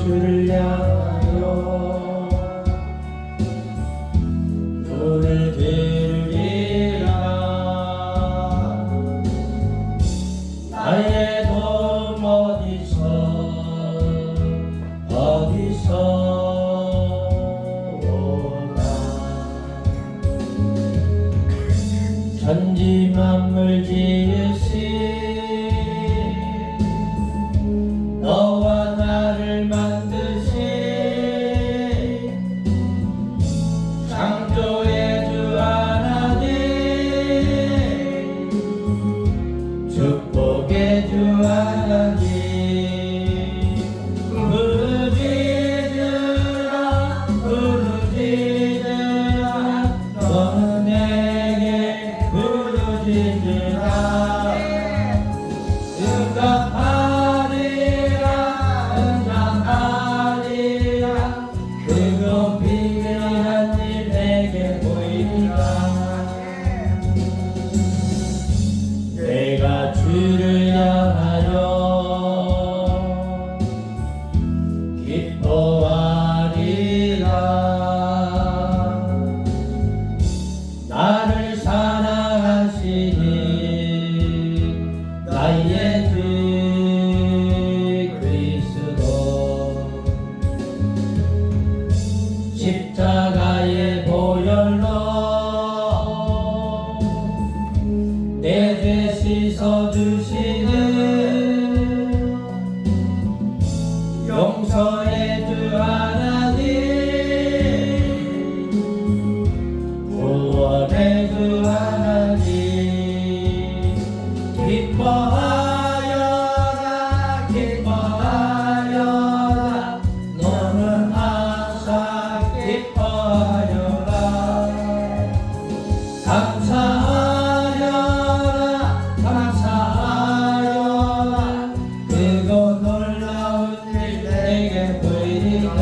주를 향하여 눈을 들리라. 나의 도움 어디서 오나. 천지 만물 지으신 너와 나를 만드신 창조의 주 하나님, 축복의 주 하나님, 부르짖으라 부르짖으라 너는 내게 부르짖으라. 응답하리라 응답하리라 그거 비밀한 일 내게 보이리라. 내가 주를 향하여 기뻐하리라. 나를 사랑하시니 나의 주 그리스도 십자가의 보혈로 내 죄 씻어주시는 용서의 주 하나님, 구원의 주 하나님, 기뻐하여라 기뻐하여라 너는 항상 기뻐하여라. 감사하여라 감사하여라 그거 놀라운 일 내게 보이리라.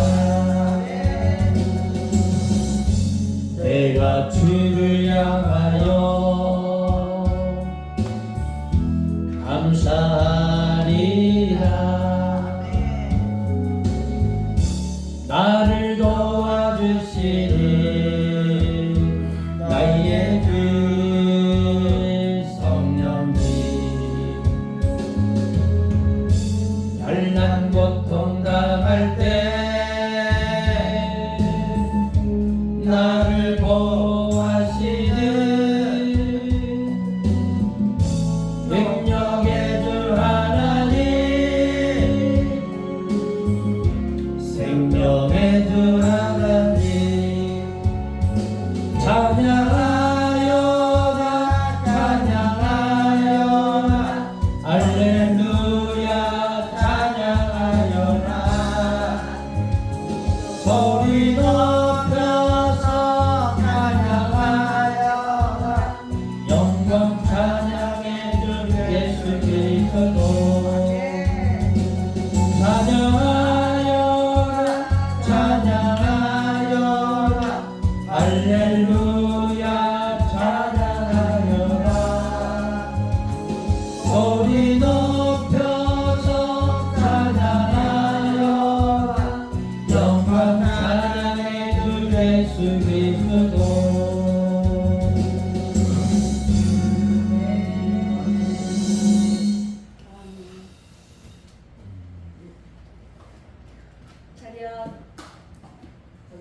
내가 주를 향하여 감사하리라. 나를 도와주시니 나의 주 성령님, 별난 고통 당할 때 나를 보호하시는 능력의 주 하나님, 생명의 주 하나님, 찬양하여라 찬양하여라 할렐루야 찬양하여라. 소리 높여서 찬양하여라. 영광 찬양의 주 예수 그리스도. 찬양하여라 찬양하여라 할렐루야 찬양하여라. 소리 높여서 찬양하여라. 영광 찬양의 주 예수 그리스도. 차렷.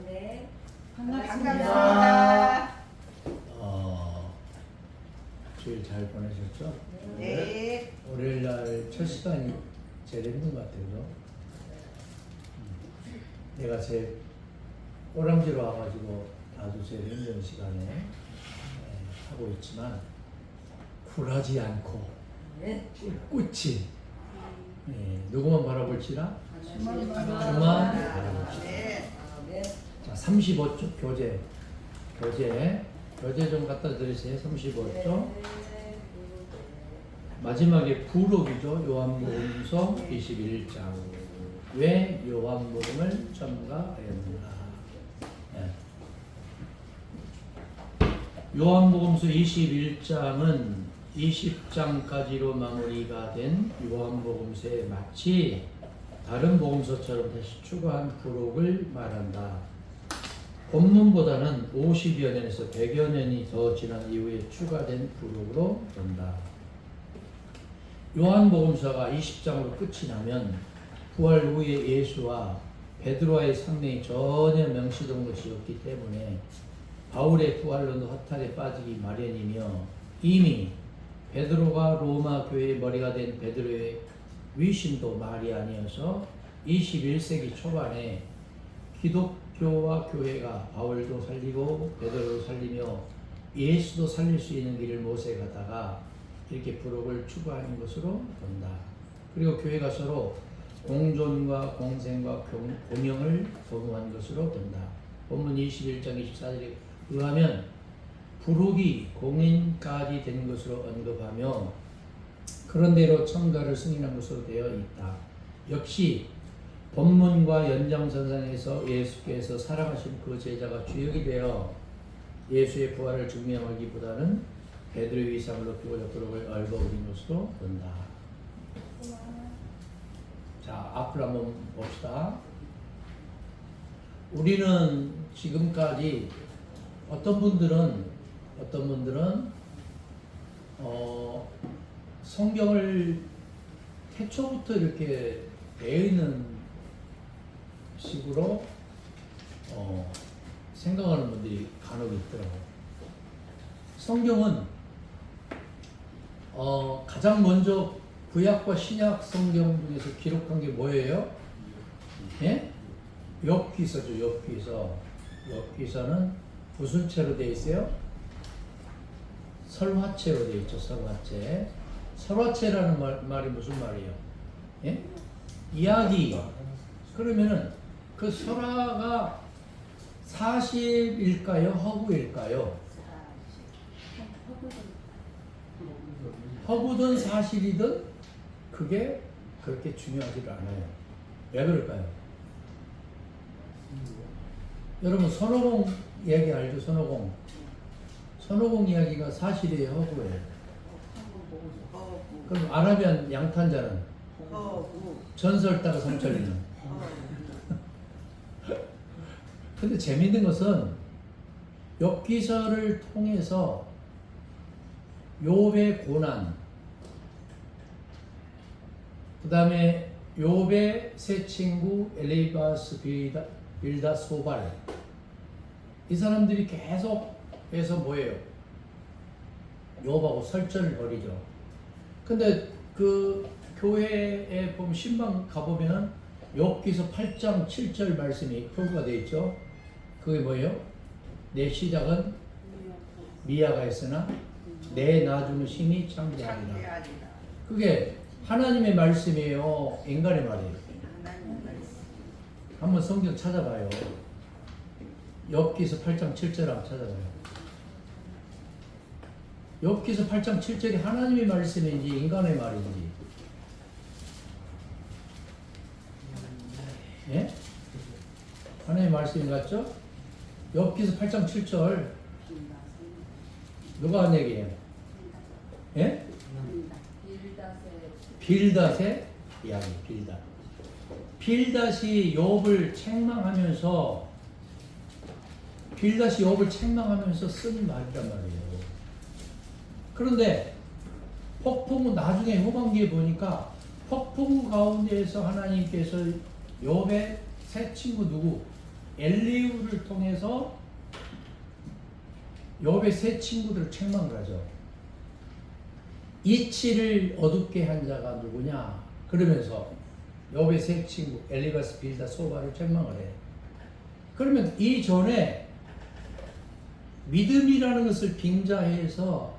네. 반갑습니다. 주일 잘 보내셨죠? 네. 월요일날 첫 시간이 제일 힘든 것 같아요. 그죠? 내가 제일 꼬랑지로 와가지고 나도 제일 힘든 시간에 하고 있지만 굴하지 않고 네. 꿋꿋이 누구만 바라볼지라 주만 바라볼지라. 네. 네. 자, 35쪽 교재 좀 갖다 드리세요. 35쪽 마지막에 부록이죠. 요한복음서 21장. 왜 요한복음을 첨가하였는가? 요한복음서 21장은 20장까지로 마무리가 된 요한복음서에 마치 다른 복음서처럼 다시 추가한 부록을 말한다. 본문보다는 50여 년에서 100여 년이 더 지난 이후에 추가된 부록으로 본다. 요한복음서가 20장으로 끝이 나면 부활 후에 예수와 베드로와의 상명이 전혀 명시된 것이 없기 때문에 바울의 부활론도 허탈에 빠지기 마련이며 이미 베드로가 로마 교회의 머리가 된 베드로의 위신도 말이 아니어서 21세기 초반에 기독교와 교회가 바울도 살리고 베드로도 살리며 예수도 살릴 수 있는 길을 모세 가다가 이렇게 부록을 추구하는 것으로 본다. 그리고 교회가 서로 공존과 공생과 공영을 도모한 것으로 본다. 본문 21장 24절에 의하면 부록이 공인까지 된 것으로 언급하며 그런대로 첨가를 승인한 것으로 되어 있다. 역시 본문과 연장선상에서 예수께서 사랑하신 그 제자가 주역이 되어 예수의 부활을 증명하기보다는 베드로의 위상을 높이고 부록을 얽어버린 것으로 본다. 자, 앞으로 한번 봅시다. 우리는 지금까지 어떤 분들은 성경을 태초부터 이렇게 되어 있는 식으로 생각하는 분들이 간혹 있더라고요. 성경은 가장 먼저 구약과 신약 성경 중에서 기록한 게 뭐예요? 예? 욥기서죠. 욥기서는 무슨 채로 되어 있어요? 설화채로 되어 있죠. 설화채. 설화채라는 말이 무슨 말이에요? 예? 이야기. 그러면은 그 설화가 사실일까요? 허구일까요? 허구든 사실이든 그게 그렇게 중요하지 않아요. 왜 그럴까요? 여러분 손오공 이야기 알죠? 손오공 이야기가 사실이에요? 허구예요? 그럼 아라비안 양탄자는? 전설 따라 성철이는? 근데 재밌는 것은 욥기서를 통해서 욥의 고난, 그 다음에 욥의 세 친구 엘리바스, 빌다, 소발, 이 사람들이 계속해서 뭐예요? 욥하고 설전을 벌이죠. 근데 그 교회에 보면 신방 가보면 욥기서 8장 7절 말씀이 표구가 되어 있죠. 그게 뭐예요? 내 시작은 미야가 했으나 내 나중은 신이 창대하리라. 그게 하나님의 말씀이에요? 인간의 말이에요? 한번 성경 찾아봐요. 욥기서 8장 7절 한번 찾아봐요. 욥기서 8장 7절이 하나님의 말씀인지 인간의 말인지. 예? 하나님의 말씀인 것 같죠? 욥기서 8장 7절 누가 한 얘기예요? 예? 빌닷의 이야기. 빌닷이 욥을 책망하면서 쓴 말이란 말이에요. 그런데 폭풍 나중에 후반기에 보니까 폭풍 가운데에서 하나님께서 욥의 새 친구 누구? 엘리후를 통해서 욥의 새 친구들을 책망을 하죠. 이치를 어둡게 한 자가 누구냐? 그러면서 욥의 새 친구 엘리바스, 빌다, 소바를 책망을 해. 그러면 이전에 믿음이라는 것을 빙자해서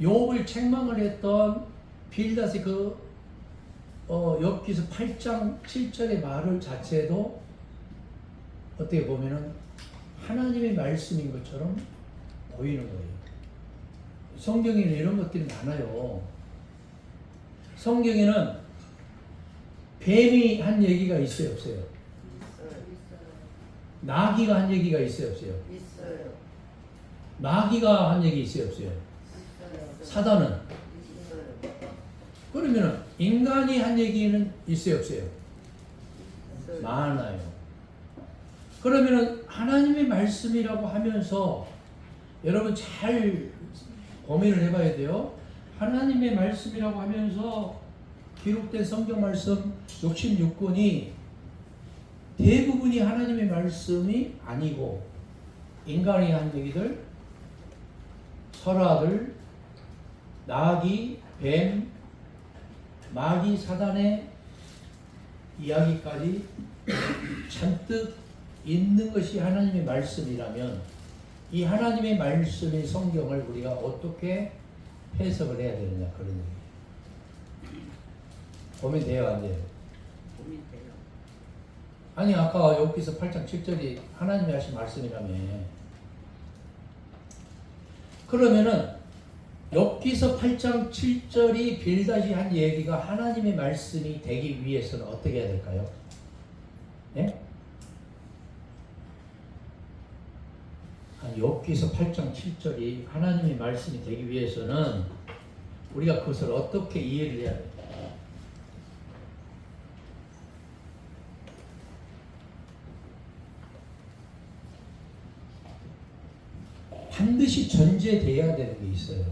욥을 책망을 했던 빌닷의 욥기서 8장 7절의 말을 자체도 어떻게 보면은 하나님의 말씀인 것처럼 보이는 거예요. 성경에는 이런 것들이 많아요. 성경에는 뱀이 한 얘기가 있어요, 없어요? 나귀가 한 얘기가 있어요, 없어요? 있어요. 마귀가 한 얘기 있어요, 없어요? 사단은? 있어요. 그러면 인간이 한 얘기는 있어요, 없어요? 많아요. 그러면은 하나님의 말씀이라고 하면서 여러분 잘 고민을 해봐야 돼요. 하나님의 말씀이라고 하면서 기록된 성경 말씀 66권이 대부분이 하나님의 말씀이 아니고 인간이 한 얘기들, 설화들, 나귀, 뱀, 마귀, 사단의 이야기까지 잔뜩 있는 것이 하나님의 말씀이라면 이 하나님의 말씀의 성경을 우리가 어떻게 해석을 해야 되느냐 그런 얘기예요. 고민돼요 안 돼요? 고민돼요. 아니 아까 욥기서 8장 7절이 하나님이 하신 말씀이라며. 그러면은 욥기서 8장 7절이 빌닷이 한 얘기가 하나님의 말씀이 되기 위해서는 어떻게 해야 될까요? 예? 욥기서 8장 7절이 하나님의 말씀이 되기 위해서는 우리가 그것을 어떻게 이해를 해야 돼요? 반드시 전제되어야 되는 게 있어요.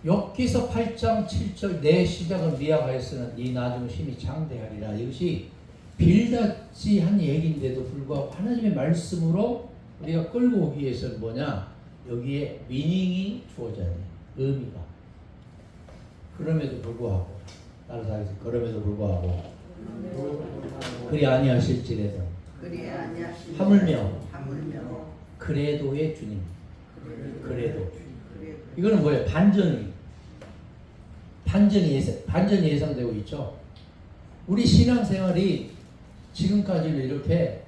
욥기서 8장 7절 내 시작은 미약하였으나 네 나중은 심히 창대하리라. 이것이 빌닷이 한 얘기인데도 불구하고 하나님의 말씀으로 우리가 끌고 오기 위해서는 뭐냐? 여기에 미닝이 주어져야 돼요. 의미가. 그럼에도 불구하고 따라서 하겠습니다. 그럼에도 불구하고 그리 아니하실지라도 그리 아니하시니 하물며 하물며 그래도의 주님. 그래도. 그래도 이거는 뭐예요? 반전이 예상되고 있죠. 우리 신앙생활이 지금까지는 이렇게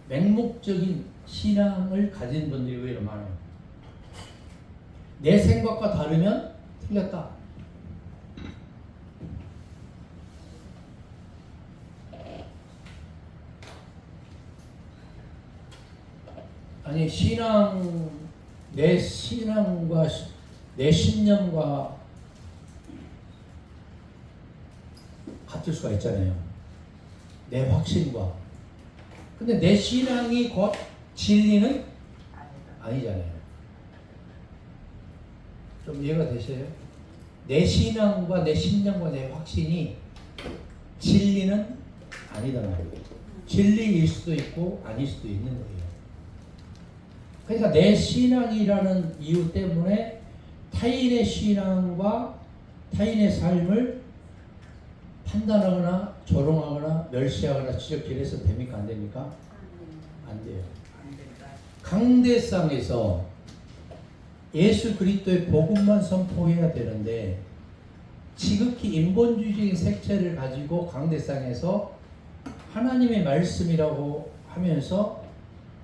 맹목적인 신앙을 가진 분들이 의외로 많아요. 내 생각과 다르면 틀렸다. 아니 내 신앙과 내 신념과 같을 수가 있잖아요. 내 확신과. 근데 내 신앙이 곧 진리는 아니잖아요. 좀 이해가 되세요? 내 신앙과 내 신념과 내 확신이 진리는 아니단 말이에요. 진리일 수도 있고 아닐 수도 있는 거예요. 그러니까 내 신앙이라는 이유 때문에 타인의 신앙과 타인의 삶을 판단하거나 조롱하거나 멸시하거나 지적질해서 됩니까? 안 됩니까? 안 돼요. 안 된다. 강대상에서 예수 그리스도의 복음만 선포해야 되는데 지극히 인본주의적인 색채를 가지고 강대상에서 하나님의 말씀이라고 하면서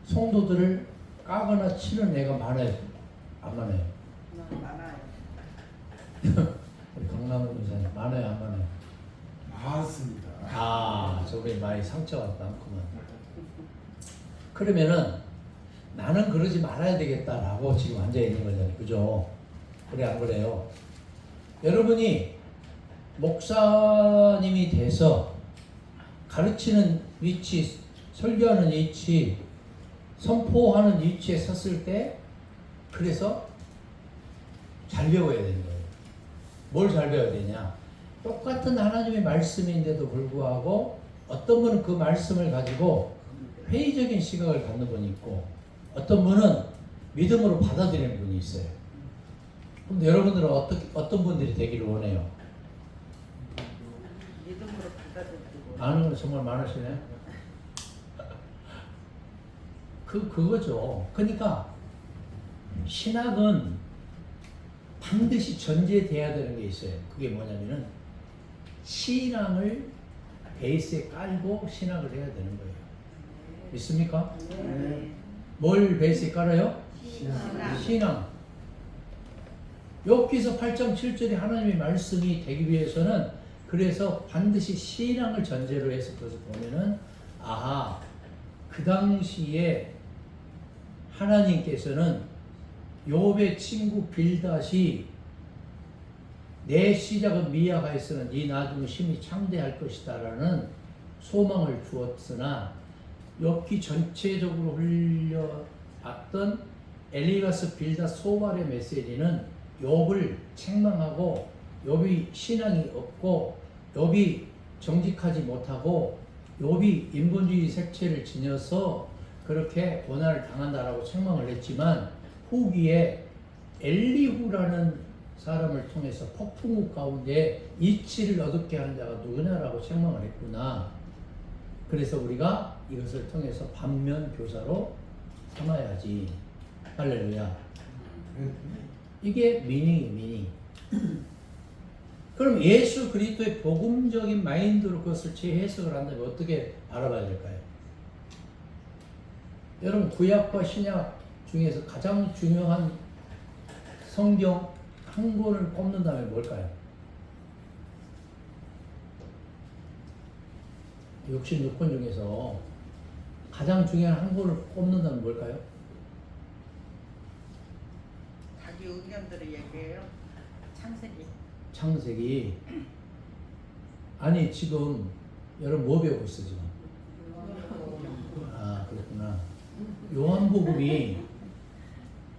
성도들을 까거나 치는 애가 많아요. 안 많아요? 많아요. 우리 강남훈 의사님 많아요? 안 많아요? 많습니다. 아, 저번에 많이 상처가 많구만. 그러면은 나는 그러지 말아야 되겠다라고 지금 앉아 있는 거잖아요. 그죠? 그래, 안 그래요? 여러분이 목사님이 돼서 가르치는 위치, 설교하는 위치, 선포하는 위치에 섰을 때 그래서 잘 배워야 되는 거예요. 뭘 잘 배워야 되냐? 똑같은 하나님의 말씀인데도 불구하고 어떤 분은 그 말씀을 가지고 회의적인 시각을 갖는 분이 있고 어떤 분은 믿음으로 받아들이는 분이 있어요. 근데 여러분들은 어떤 분들이 되기를 원해요? 믿음으로 받아들이고 아는 건 정말 많으시네. 그거죠. 그러니까 신학은 반드시 전제돼야 되는 게 있어요. 그게 뭐냐면은 신앙을 베이스에 깔고 신학을 해야 되는 거예요. 믿습니까? 네. 뭘 베이스에 깔아요? 신앙. 신앙. 욥기서 8장 7절이 하나님의 말씀이 되기 위해서는 그래서 반드시 신앙을 전제로 해서 그것을 보면은 아하, 그 당시에 하나님께서는 욥의 친구 빌닷이 내 시작은 미약하였으나 네 나중은 심히 창대할 것이다라는 소망을 주었으나 욥기 전체적으로 흘려봤던 엘리바스 빌다 소발의 메시지는 욥을 책망하고 욥이 신앙이 없고 욥이 정직하지 못하고 욥이 인본주의 색채를 지녀서 그렇게 고난을 당한다라고 책망을 했지만 후기에 엘리후라는 사람을 통해서 폭풍우 가운데 이치를 얻게 하는 자가 누구냐라고 책망을 했구나. 그래서 우리가 이것을 통해서 반면 교사로 삼아야지. 할렐루야. 이게 미닝이. 그럼 예수 그리스도의 복음적인 마인드로 그것을 재해석을 한다면 어떻게 바라봐야 될까요? 여러분 구약과 신약 중에서 가장 중요한 성경 한 권을 꼽는다면 뭘까요? 66권 중에서 가장 중요한 한 권을 꼽는다면 뭘까요? 자기 의견들을 얘기해요. 창세기. 창세기. 아니 지금 여러분 뭐 배우고 있어 지금? 아 그렇구나. 요한복음이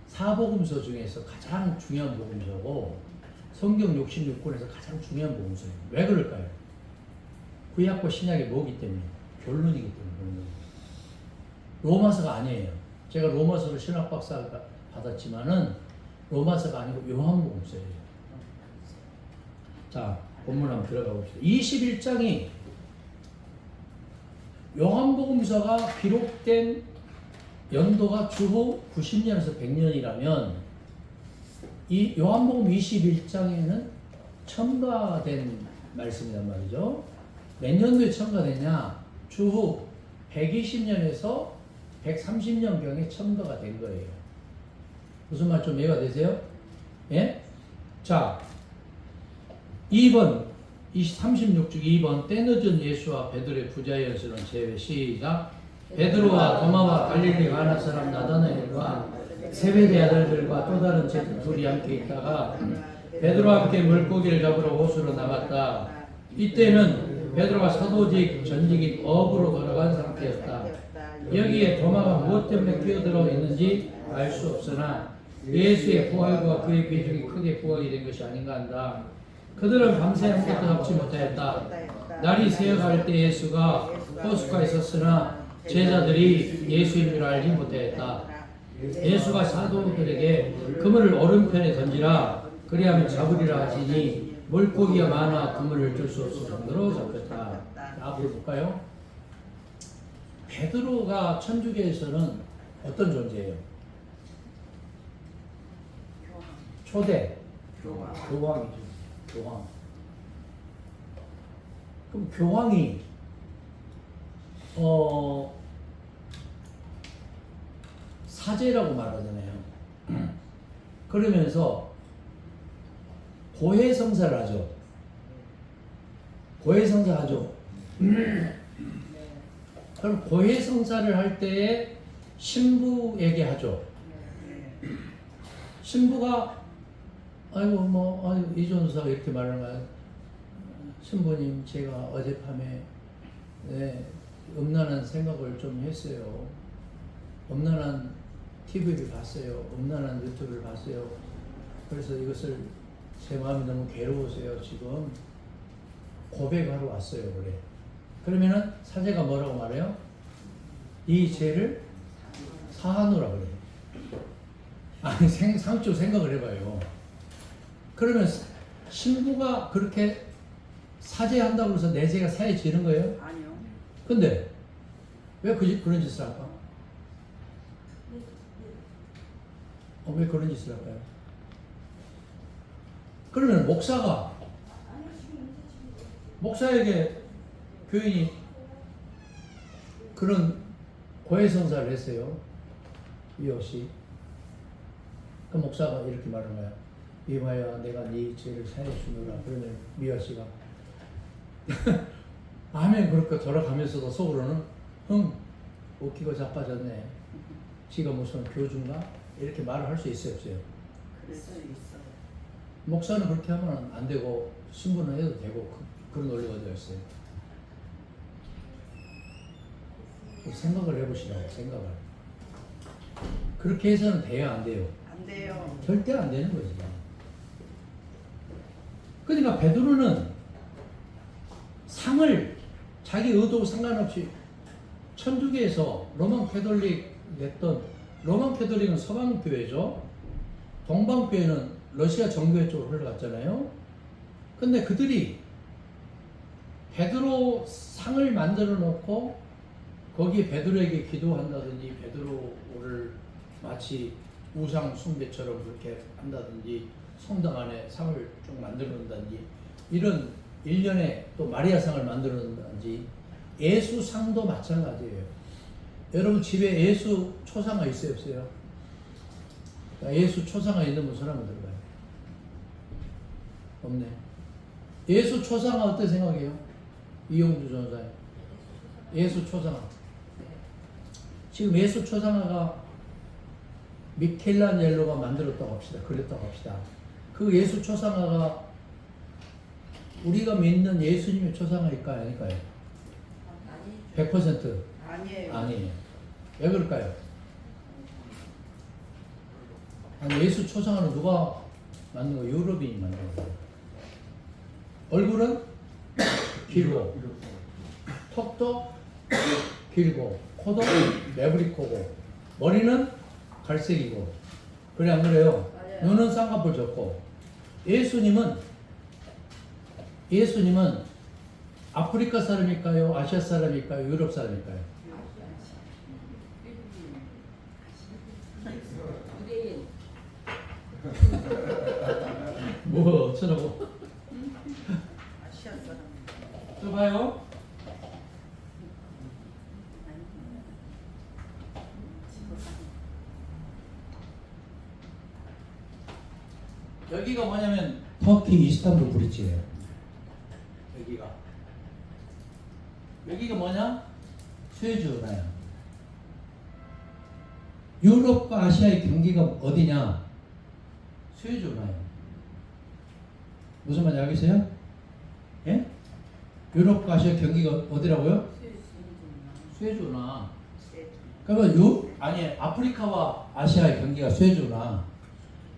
사복음서 중에서 가장 중요한 복음서고 성경 66권에서 가장 중요한 복음서예요. 왜 그럴까요? 구약과 신약이 뭐기 때문에? 결론이기 때문에 그런 거예요. 로마서가 아니에요. 제가 로마서를 신학박사 받았지만은 로마서가 아니고 요한복음서예요. 자, 본문 한번 들어가 봅시다. 21장이 요한복음서가 기록된 연도가 주후 90년에서 100년이라면 이 요한복음 21장에는 첨가된 말씀이란 말이죠. 몇 년도에 첨가됐냐? 주후 120년에서 130년경에 첨가가 된 거예요. 무슨 말 좀 이해가 되세요? 예? 자, 2번 36쪽 2번 때늦은 예수와 베드로의 부자의 연수는 제외. 시작. 베드로와 도마와 갈릴리 가나 사람 나다나엘과 세베대 아들들과 또 다른 제자 둘이 함께 있다가 베드로와 함께 물고기를 잡으러 호수로 나갔다. 이때는 베드로가 사도직 전직인 업으로 돌아간 상태였다. 여기에 도마가 무엇 때문에 끼어들어 있는지 알 수 없으나 예수의 부활과 그의 비중이 크게 부각이 된 것이 아닌가 한다. 그들은 밤새 아무것도 잡지 못하였다. 날이 새어갈 때 예수가 호숫가에 섰으나 제자들이 예수인 줄 알지 못하였다. 예수가 사도들에게 그물을 오른편에 던지라 그리하면 잡으리라 하시니 물고기가 많아 그물을 들 수 없을 정도로 잡혔다. 앞으로 볼까요? 베드로가 천주교에서는 어떤 존재예요? 초대 교황이죠. 교황. 그럼 교황이 사제라고 말하잖아요. 그러면서 고해성사를 하죠. 고해성사 하죠. 그럼 고해성사를 할 때에 신부에게 하죠. 신부가 이전사가 이렇게 말하는 거야. 신부님, 제가 어젯밤에 음란한 생각을 좀 했어요. 음란한 TV를 봤어요. 음란한 유튜브를 봤어요. 그래서 이것을 제 마음이 너무 괴로워서요. 지금 고백하러 왔어요. 그래. 그러면은 사제가 뭐라고 말해요? 이 죄를 사하노라 그래요. 아니 상주 생각을 해봐요. 그러면 신부가 그렇게 사죄한다고 해서 내 죄가 사해지는 거예요? 아니요. 근데 왜 그런 짓을 할까? 왜 그런 짓을 할까요? 그러면 목사에게 교인이 그런 고해성사를 했어요. 이것이. 그 목사가 이렇게 말하는 거야. 미화야, 내가 네 죄를 사해 주노라. 그러면 미화 씨가 아멘 그렇게 돌아가면서도 속으로는 웃기고 자빠졌네. 지가 무슨 교주인가? 이렇게 말을 할 수 있어요, 없어요? 그럴 수 있어. 목사는 그렇게 하면 안 되고 신부는 해도 되고 그런 논리가 어디 있어요? 생각을 해보시라고 생각을. 그렇게 해서는 돼요 안 돼요? 안 돼요. 절대 안 되는 거지. 그러니까 베드로는 상을 자기 의도 상관없이 천주교에서 로만 캐톨릭 냈던, 로만 캐톨릭은 서방 교회죠. 동방 교회는 러시아 정교회 쪽으로 흘러갔잖아요. 근데 그들이 베드로 상을 만들어 놓고 거기에 베드로에게 기도한다든지 베드로를 마치 우상 숭배처럼 그렇게 한다든지 성당 안에 상을 쭉 만들어 놓는다든지 이런 일련의 또 마리아상을 만들어 놓는다든지 예수상도 마찬가지예요. 여러분 집에 예수 초상화 있어요 없어요? 예수 초상화 있는 분 손 한번 들어봐요. 없네. 예수 초상화 어때 생각해요? 이용주 전사님. 예수 초상화. 지금 예수 초상화가 미켈란젤로가 만들었다고 합시다. 그랬다고 합시다. 그 예수 초상화가 우리가 믿는 예수님의 초상화일까요? 아닐까요? 아니 100% 아니에요. 아니에요. 왜 그럴까요? 아니, 예수 초상화는 누가 만든 거예요? 유럽인이 만든 거예요. 얼굴은 길고 턱도 길고 코도 매부리코고 머리는 갈색이고 그래 안 그래요? 맞아요. 눈은 쌍꺼풀 졌고 예수님은 아프리카 사람일까요? 아시아 사람일까요? 유럽 사람일까요? 유대인. 뭐 어쩌라고? 아시아 사람. 또 봐요. 여기가 뭐냐면 터키 이스탄불 브릿지예요. 여기가 뭐냐? 스웨즈운하야. 유럽과 아시아의 경계가 어디냐? 스웨즈운하야. 무슨 말인지 알겠어요? 예? 유럽과 아시아 경계가 어디라고요? 스웨즈운하. 그러면 아프리카와 아시아의 경계가 스웨즈운하.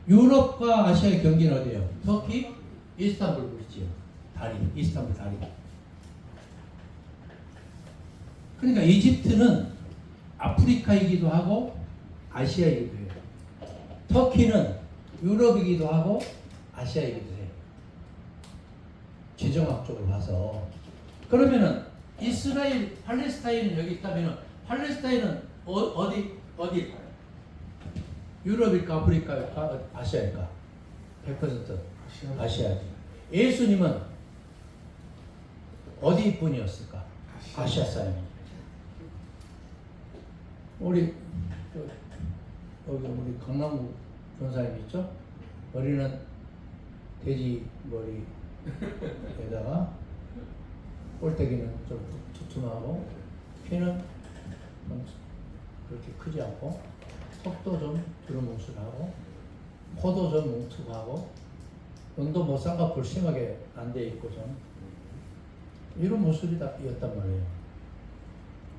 유럽과 아시아의 경계는 어디예요? 터키, 이스탄불 브릿지요. 다리, 이스탄불 다리. 그러니까 이집트는 아프리카이기도 하고 아시아이기도 해요. 터키는 유럽이기도 하고 아시아이기도 해요. 지정학적으로 봐서. 그러면은 이스라엘, 팔레스타인은 여기 있다면은 팔레스타인은 어디일까요? 유럽일까 아프리카일까 아시아일까? 100% 아시아지. 예수님은 어디 분이었을까? 아시아 사람이. 우리 여기 우리 강남구 전사님 있죠? 머리는 돼지 머리에다가 꼴때기는 좀 두툼하고 피는 좀 그렇게 크지 않고 턱도 좀 두루뭉술하고 코도 좀 뭉툭하고 눈도 뭐 쌍꺼풀 심하게 안 돼 있고 좀 이런 모습이었단 말이에요.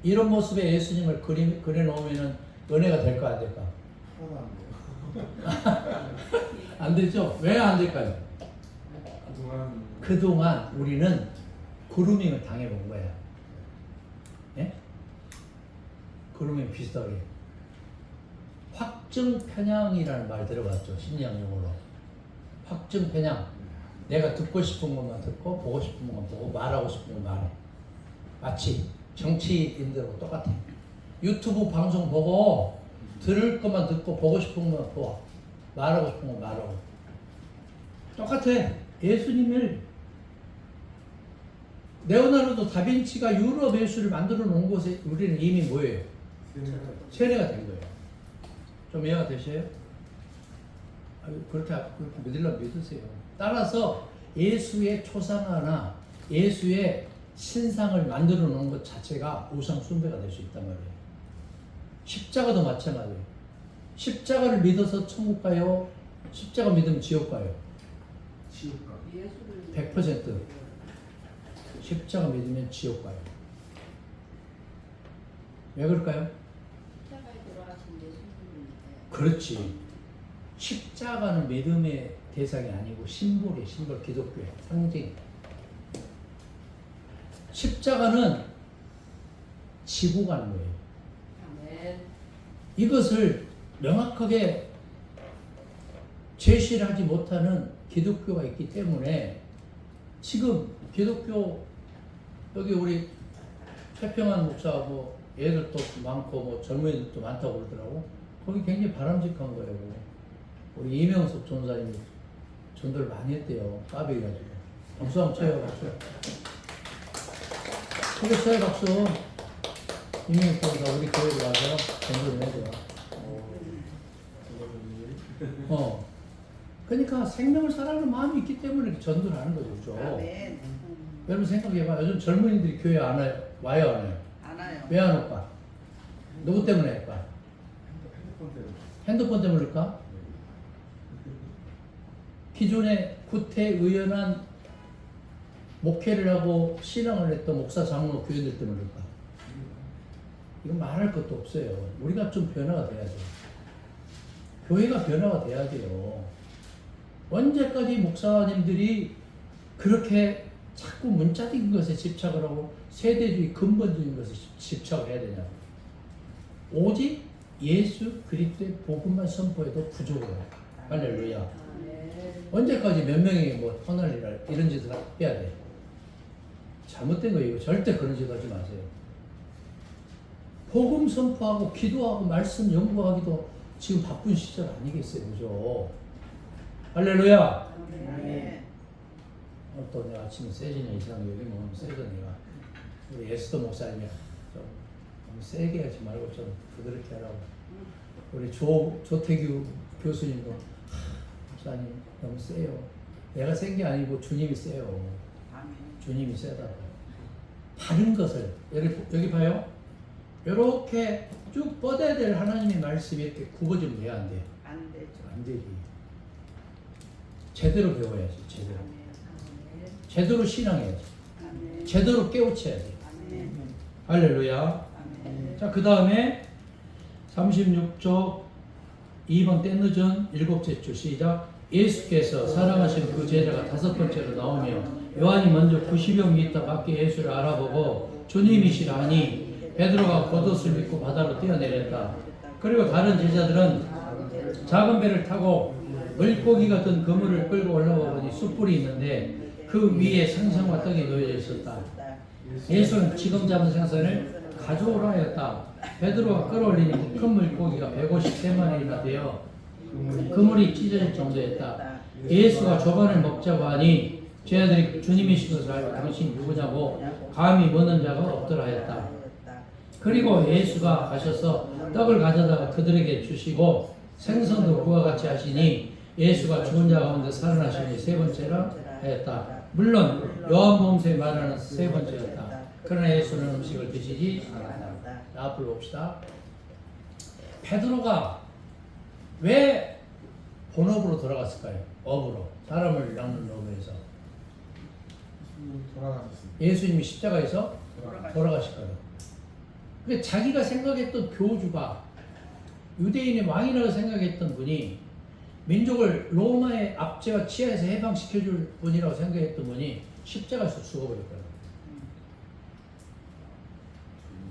이런 모습의 예수님을 그려 놓으면은 은혜가 될까 안 될까? 하나도 안 돼요. 안 되죠? 왜 안 될까요? 그동안 우리는 그루밍을 당해본 거야. 예? 그루밍 비슷하게. 확증 편향이라는 말 들어봤죠? 심리학 용어로. 확증 편향. 내가 듣고 싶은 것만 듣고 보고 싶은 것만 보고 말하고 싶은 건 말해. 마치 정치인들하고 똑같아. 유튜브 방송 보고 들을 것만 듣고 보고 싶은 것만 보아. 말하고 싶은 건 말하고. 똑같아. 예수님을 레오나르도 다빈치가 유럽 예술을 만들어 놓은 곳에 우리는 이미 뭐예요? 세뇌가 된 거예요. 좀 이해가 되셔요? 그렇게 믿으려면 믿으세요. 따라서 예수의 초상화나 예수의 신상을 만들어 놓은 것 자체가 우상 숭배가 될 수 있단 말이에요. 십자가도 마찬가지예요. 십자가를 믿어서 천국 가요? 십자가 믿으면 지옥 가요? 지옥 가. 예수를 100% 십자가 믿으면 지옥 가요. 왜 그럴까요? 십자가에 돌아가신 예수님인데 그렇지. 십자가는 믿음의 대상이 아니고 심볼이에요. 심볼, 기독교의 상징. 십자가는 지고 가는 거예요. 아멘. 이것을 명확하게 제시를 하지 못하는 기독교가 있기 때문에 지금 기독교 여기 우리 최평환 목사하고 애들도 많고 뭐 젊은이들도 많다고 그러더라고. 거기 굉장히 바람직한 거예요. 우리 이명숙 전사님이 전도를 많이 했대요. 까베가지고. 박수 한번 쳐요. 박수. 크게 쳐요. 박수. 이명숙 전사 우리 교회로 와서 전도를 해줘요. 그러니까 생명을 사랑하는 마음이 있기 때문에 전도를 하는 거죠. 그죠? 아멘. 여러분 생각해봐. 요즘 젊은이들이 교회 안 와요? 와요? 안 와요? 안 와요. 왜 안 올까? 누구 때문에 할까? 핸드폰 때문에 그럴까? 기존에 구태의연한 목회를 하고 신앙을 했던 목사, 장로, 교인들 때문에 그럴까? 이건 말할 것도 없어요. 우리가 좀 변화가 돼야 돼요. 교회가 변화가 돼야 돼요. 언제까지 목사님들이 그렇게 자꾸 문자적인 것에 집착을 하고 세대주의 근본적인 것에 집착을 해야 되냐고. 오직 예수 그리스도의 복음만 선포해도 부족해요. 할렐루야. 아멘. 언제까지 몇 명이 뭐 터널이라 이런 짓을 해야 돼. 잘못된 거예요. 절대 그런 짓 하지 마세요. 복음 선포하고 기도하고 말씀 연구하기도 지금 바쁜 시절 아니겠어요. 그죠? 할렐루야. 아멘. 또 내가 아침에 세지냐 이상 여기 먹으면 세져 내가. 우리 에스더 목사님이 좀 너무 세게 하지 말고 좀 부드럽게 하라고. 우리 조태규 교수님도 목사님 너무 세요. 내가 센 게 아니고 주님이 세요. 아멘. 주님이 세다고. 다른 것을 여기 봐요. 이렇게 쭉 뻗어야 될 하나님의 말씀이 이렇게 굽어지면 돼야 안 돼. 안 되죠. 안 되지. 제대로 배워야지. 제대로. 아멘. 제대로 신앙해야지. 아멘. 제대로 깨우쳐야지. 아멘. 할렐루야. 아멘. 자, 그 다음에 36쪽 2번 때 늦은 7째 줄 시작. 예수께서 사랑하신 그 제자가 5번째로 나오며 요한이 먼저 90여 미터 밖에 예수를 알아보고 주님이시라 하니 베드로가 겉옷을 믿고 바다로 뛰어내렸다. 그리고 다른 제자들은 작은 배를 타고 물고기 같은 그물을 끌고 올라와 보니 숯불이 있는데 그 위에 생선과 떡이 놓여져 있었다. 예수는 지금 잡은 생선을 가져오라 하였다. 베드로가 끌어올리니 큰 물고기가 153마리나 되어 그물이 찢어질 정도였다. 예수가 조반을 먹자고 하니 제자들이 주님이신 것을 알고 당신이 누구냐고 감히 묻는 자가 없더라 하였다. 그리고 예수가 가셔서 떡을 가져다가 그들에게 주시고 생선도 그와 같이 하시니 예수가 죽은 자 가운데 살아나시니 세 번째라 하였다. 물론 요한복음서에 말하는 세 번째였다. 그러나 예수는 음식을 드시지 않았다. 앞으로 봅시다. 베드로가 왜 본업으로 돌아갔을까요? 업으로. 사람을 낚는 업에서. 돌아가셨습니다. 예수님이 십자가에서 돌아가셨거든. 근데 자기가 생각했던 교주가 유대인의 왕이라고 생각했던 분이 민족을 로마의 압제와 치하에서 해방시켜줄 분이라고 생각했던 분이 십자가에서 죽어버렸거든.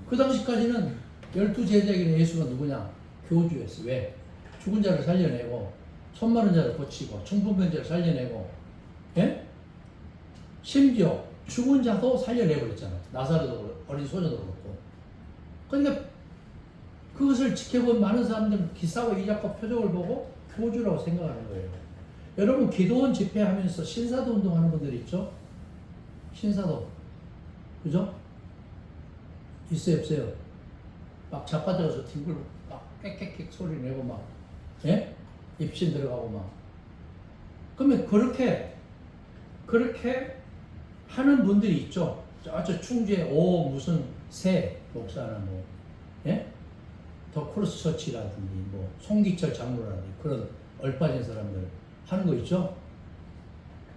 그 당시까지는 12제자에게 예수가 누구냐? 교주였어. 왜? 죽은 자를 살려내고 천만원 자를 고치고 청풍병자를 살려내고, 예? 심지어 죽은 자도 살려내버렸잖아. 나사로도 어린 소녀도 그렇고. 그러니까 그것을 지켜본 많은 사람들은 기사와 이작과 표적을 보고 교주라고 생각하는 거예요. 여러분 기도원 집회하면서 신사도 운동하는 분들 있죠? 신사도. 그죠? 있어요 없어요? 막 자빠져서 뒹굴고 막 꽥꽥꽥 소리 내고 막, 예? 입신 들어가고 막. 그러면 그렇게 하는 분들이 있죠. 저 충주에 오 무슨 새 목사나 뭐, 예? 더 크로스 처치라든지 뭐 송기철 장로라든지 그런 얼빠진 사람들 하는 거 있죠.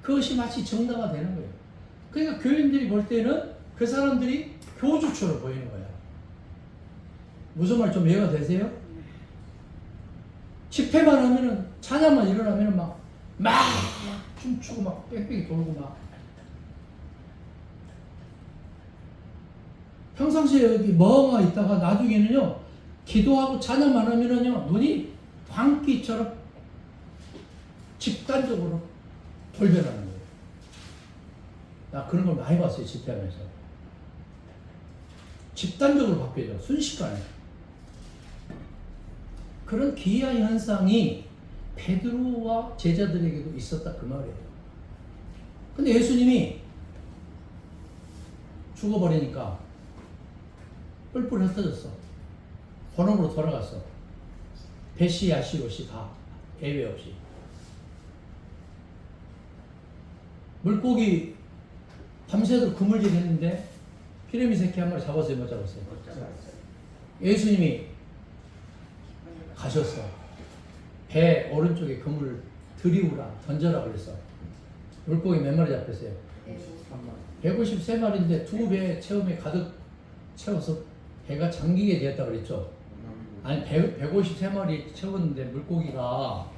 그것이 마치 정당화 되는 거예요. 그러니까 교인들이 볼 때는 그 사람들이 교주처럼 보이는 거야. 무슨 말 좀 이해가 되세요? 집회만 하면은, 찬양만 일어나면은 막 춤추고 막 뺑뺑이 돌고 막. 평상시에 여기 멍하게 있다가 나중에는요, 기도하고 찬양만 하면은요, 눈이 광기처럼 집단적으로 돌변하는 거예요. 나 그런 걸 많이 봤어요, 집회하면서. 집단적으로 바뀌어져, 순식간에. 그런 기이한 현상이 베드로와 제자들에게도 있었다 그 말이에요. 근데 예수님이 죽어버리니까 뿔뿔 흩어졌어. 본업으로 돌아갔어. 배시 야시 없이 다 예외 없이. 물고기 밤새도록 그물질 했는데 피레미 새끼 한 마리 잡았어요, 못 잡았어요? 못 잡았어요. 예수님이 가셨어. 배 오른쪽에 그물을 들이우라, 던져라 그랬어. 물고기 몇 마리 잡혔어요? 153마리인데 두 배 체험에 가득 채워서 배가 잠기게 되었다 그랬죠. 아니 153마리 채웠는데 물고기가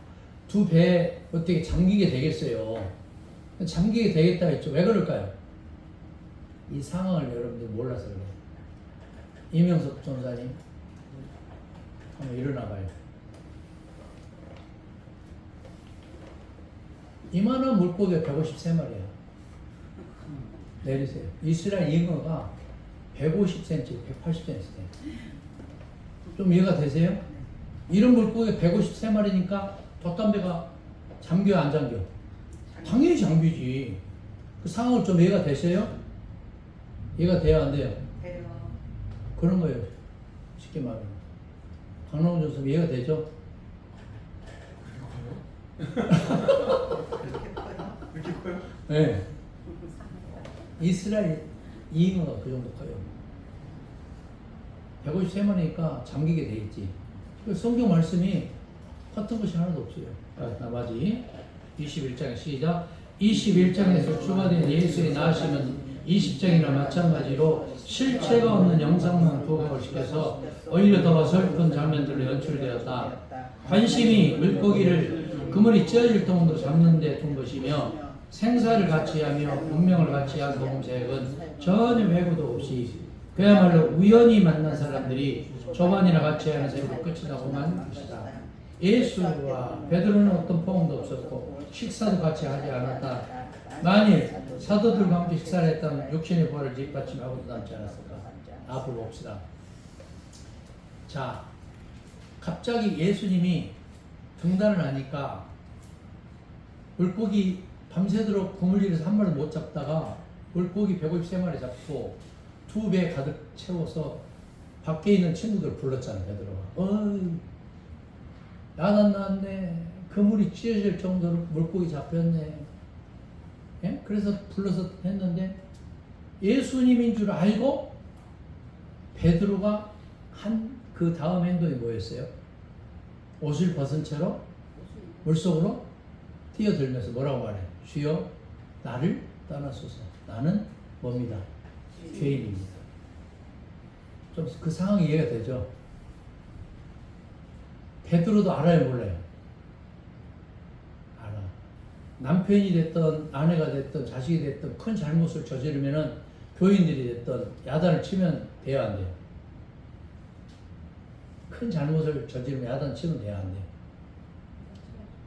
두 배 어떻게 잠기게 되겠어요. 잠기게 되겠다 했죠. 왜 그럴까요? 이 상황을 여러분들 몰라서 그래요. 이명석 전사님 한번 일어나봐요. 이만한 물고기가 153마리야. 내리세요. 이스라엘 잉어가 150cm, 180cm 돼. 좀 이해가 되세요? 이런 물고기가 153마리니까 돛담배가 잠겨요, 안 잠겨? 당연히 잠기지. 그 상황을 좀 이해가 되세요? 이해가 돼요, 안 돼요? 돼요. 그런 거예요. 쉽게 말하면. 강남훈 교수 이해가 되죠? 그렇게 커요? 이렇게 커요? 네. 이스라엘 잉어가 그 정도 커요. 153마리니까 잠기게 돼 있지. 성경 말씀이 같은 것이 하나도 없어요. 나머지 21장 시작. 21장에서 추가된 예수의 나으심은 20장이나 마찬가지로 실체가 없는 영상만 부각을 시켜서 오히려 더 어설픈 장면들로 연출되었다. 관심이 물고기를 그물이 찢어질 정도로 잡는 데 둔 것이며 생사를 같이 하며 운명을 같이 한 복음색은 전혀 회고도 없이 그야말로 우연히 만난 사람들이 조반이나 같이 하는 셈으로 끝이 나고만 것이다. 예수와 베드로는 어떤 포옹도 없었고 식사도 같이 하지 않았다. 만일 사도들과 함께 식사를 했다면 육신의 부활을 뒷받침하고도 남지 않았을까. 앞으로 봅시다. 자, 갑자기 예수님이 등단을 하니까 물고기 밤새도록 그물질에서 한 마리 못 잡다가 물고기 153마리 잡고 두 배 가득 채워서 밖에 있는 친구들 불렀잖아, 베드로가. 어이, 야단 났네. 그물이 찢어질 정도로 물고기 잡혔네. 예? 그래서 불러서 했는데 예수님인 줄 알고 베드로가 한 그 다음 행동이 뭐였어요? 옷을 벗은 채로 물속으로 뛰어들면서 뭐라고 말해? 주여 나를 떠나소서. 나는 뭡니다? 죄인입니다. 좀 그 상황이 이해가 되죠? 베드로도 알아요, 몰라요? 알아. 남편이 됐던 아내가 됐던 자식이 됐던 큰 잘못을 저지르면은 교인들이 됐던 야단을 치면 돼야 안 돼요? 큰 잘못을 저지르면 야단 치면 돼야 안 돼요?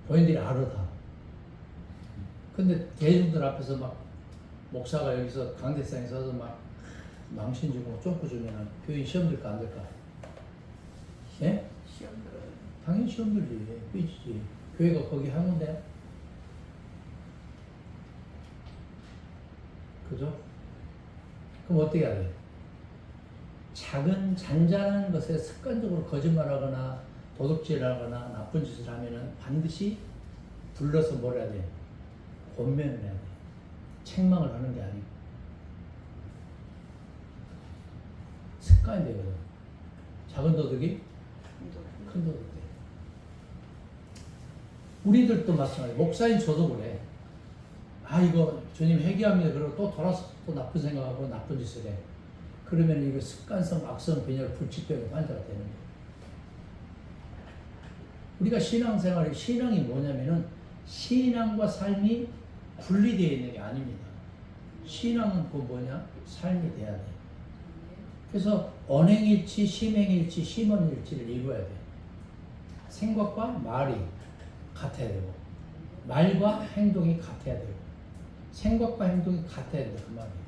교인들이 알아 다. 근데 대중들 앞에서 막 목사가 여기서 강대상에 서서 막 망신 주고 쫑꾸 주면 교인 시험 들까 안 들까? 예? 시험 들어요. 당연히 시험 들지. 삐지지. 교회가 거기 하는데. 그죠? 그럼 어떻게 해야 돼? 작은 잔잔한 것에 습관적으로 거짓말하거나 도둑질하거나 나쁜 짓을 하면은 반드시 불러서 뭘 해야 돼? 권면을 해야 돼. 책망을 하는 게 아니고. 습관이 되거든. 작은 도둑이 큰 도둑 돼. 우리들도 마찬가지. 목사인 저도 그래. 아 이거 주님 회개합니다. 그러고 또 돌아서 또 나쁜 생각하고 나쁜 짓을 해. 그러면 이거 습관성 악성 빈혈 불치병의 환자가 되는 거예요. 우리가 신앙생활이 신앙이 뭐냐면은 신앙과 삶이 분리되어 있는 게 아닙니다. 신앙은 그 뭐냐? 삶이 돼야 돼. 그래서 언행일치, 심행일치, 심언일치를 이루어야 돼. 생각과 말이 같아야 되고 말과 행동이 같아야 되고 생각과 행동이 같아야 된다 그 말이에요.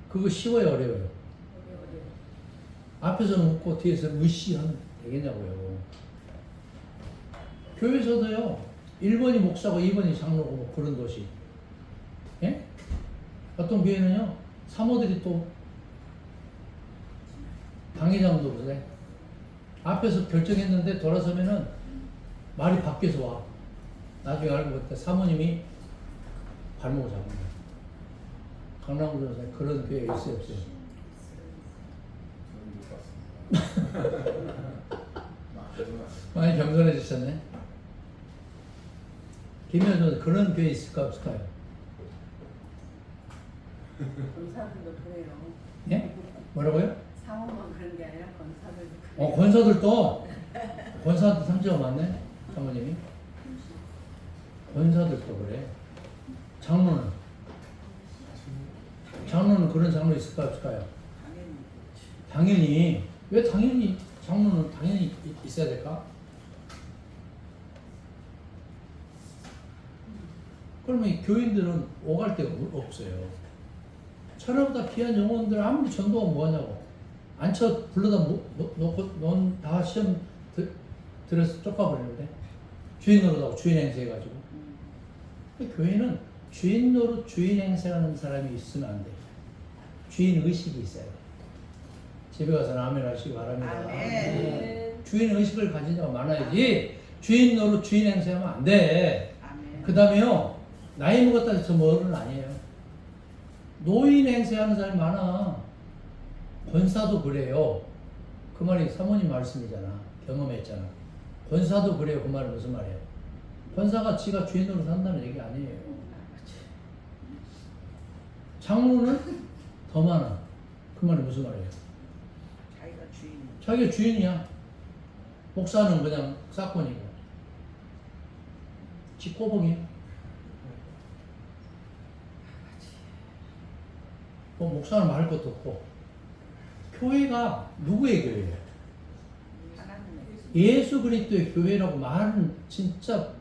그거 쉬워요, 어려워요? 어려워요. 앞에서는 웃고 뒤에서 무시하면 되겠냐고요. 교회에서도요 1번이 목사고 2번이 장로고 뭐 그런 것이 예? 어떤 교회는요 사모들이 또 당회장도 그래. 앞에서 결정했는데 돌아서면은 말이 바뀌어서 와. 나중에 알고 보니까 사모님이 발목을 잡은 거야. 강남구 전사님 그런 교회 있어요 없어요? 저는 못 봤습니다. 많이 겸손해지셨네. 김현준 그런 교회 있을까 없을까요? 권사들도 그래요. 예? 뭐라고요? 상호만 그런 게 아니라 권사들도 그래요. 권사들도 권사도 상처가 많네 사모님이. 권사들도 그래. 장로는 그런 장로 있을까 없을까요? 당연히. 왜 당연히 장로는 당연히 있어야 될까? 그러면 이 교인들은 오갈 데가 없어요. 천하보다 귀한 영혼들 아무리 전도가 뭐하냐고. 앉혀 불러다 놓고 넌 다 시험 들어서 쫓아버리는데 주인 노릇하고 주인 행세해가지고. 교회는 주인 노릇 주인 행세하는 사람이 있으면 안 돼요. 주인 의식이 있어야 돼요. 집에 가서 아멘 하시기 바랍니다. 아멘. 주인 의식을 가진 자가 많아야지 주인 노릇 주인 행세하면 안 돼. 그 다음에요 나이 먹었다 해서 어른 아니에요. 노인 행세하는 사람이 많아. 권사도 그래요. 그 말이 사모님 말씀이잖아. 경험했잖아. 권사도 그래요. 그 말은 무슨 말이에요? 권사가 지가 주인 노릇 한다는 얘기 아니에요. 장로는 더 많아. 그 말이 무슨 말이에요? 자기가 주인. 자기가 주인이야. 목사는 그냥 싹권이고 지 꼬봉이야. 뭐 목사는 말할 것도 없고. 교회가 누구의 교회예요? 하나님의 예수 그리스도의 교회라고 말은 진짜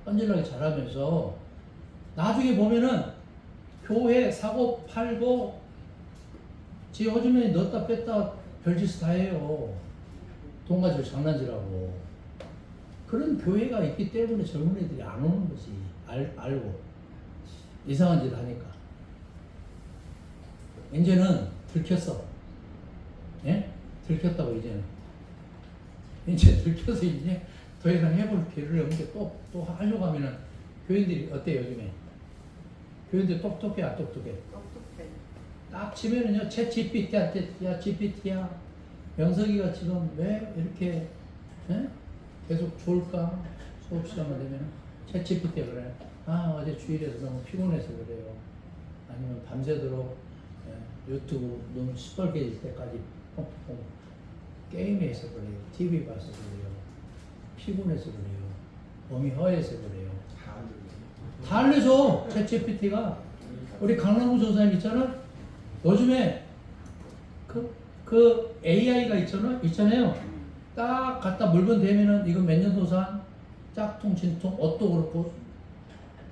뻔질나게 잘하면서 나중에 보면은 교회 사고 팔고 지 요즘에 넣었다 뺐다 별짓을 다 해요. 돈 가지고 장난질하고. 그런 교회가 있기 때문에 젊은 애들이 안 오는 거지. 알고 이상한 짓 하니까. 이제는 들켰어. 예? 들켰다고 이제는. 이제 들켜서 이제 더 이상 해볼 기회를 없는데 또 하려고 하면은 교인들이 어때요 요즘에? 교인들 똑똑해 안 똑똑해? 똑똑해. 딱 치면은요 챗 GPT한테 야 GPT야 명석이가 지금 왜 이렇게 예? 계속 좋을까? 수업 시간만 되면 챗 GPT가 그래. 아 어제 주일에서 너무 피곤해서 그래요. 아니면 밤새도록 유튜브 너무 시뻘개질 때까지 뽕뽕 게임해서 그래요. TV 봐서 그래요. 피곤해서 그래요. 몸이 허해서 그래요. 다 알려줘. 챗GPT가. 우리 강남구 조사님 있잖아. 요즘에 그 AI가 있잖아요. 딱 갖다 물건 대면은 이거 몇 년도산 짝퉁 진퉁 옷도 그렇고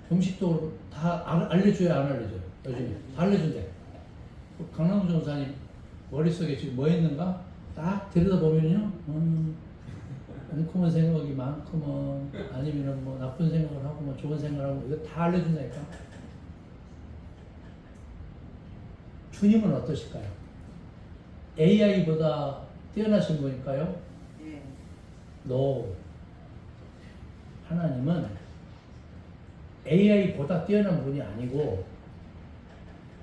음식도 그렇고 다 알려줘야 안 알려줘요. 요즘에 다 알려준대. 강남구 조사님 머릿속에 지금 뭐 있는가 딱 들여다보면요. 엉큼한 생각이 많구먼 아니면은 뭐 나쁜 생각을 하고 뭐 좋은 생각을 하고 이거 다 알려준다니까. 주님은 어떠실까요? AI보다 뛰어나신 분일까요? 예. No. 하나님은 AI보다 뛰어난 분이 아니고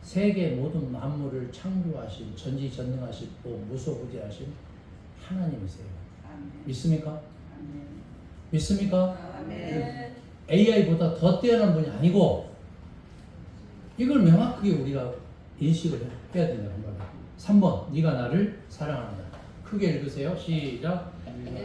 세계 모든 만물을 창조하신 전지전능하시고 무소부지하신 하나님이세요. 아멘. 믿습니까? 아멘. 믿습니까? 아멘. AI보다 더 뛰어난 분이 아니고 이걸 명확하게 우리가 인식을 해야 된다는 말이에요. 3번, 네가 나를 사랑하느냐. 크게 읽으세요. 시작.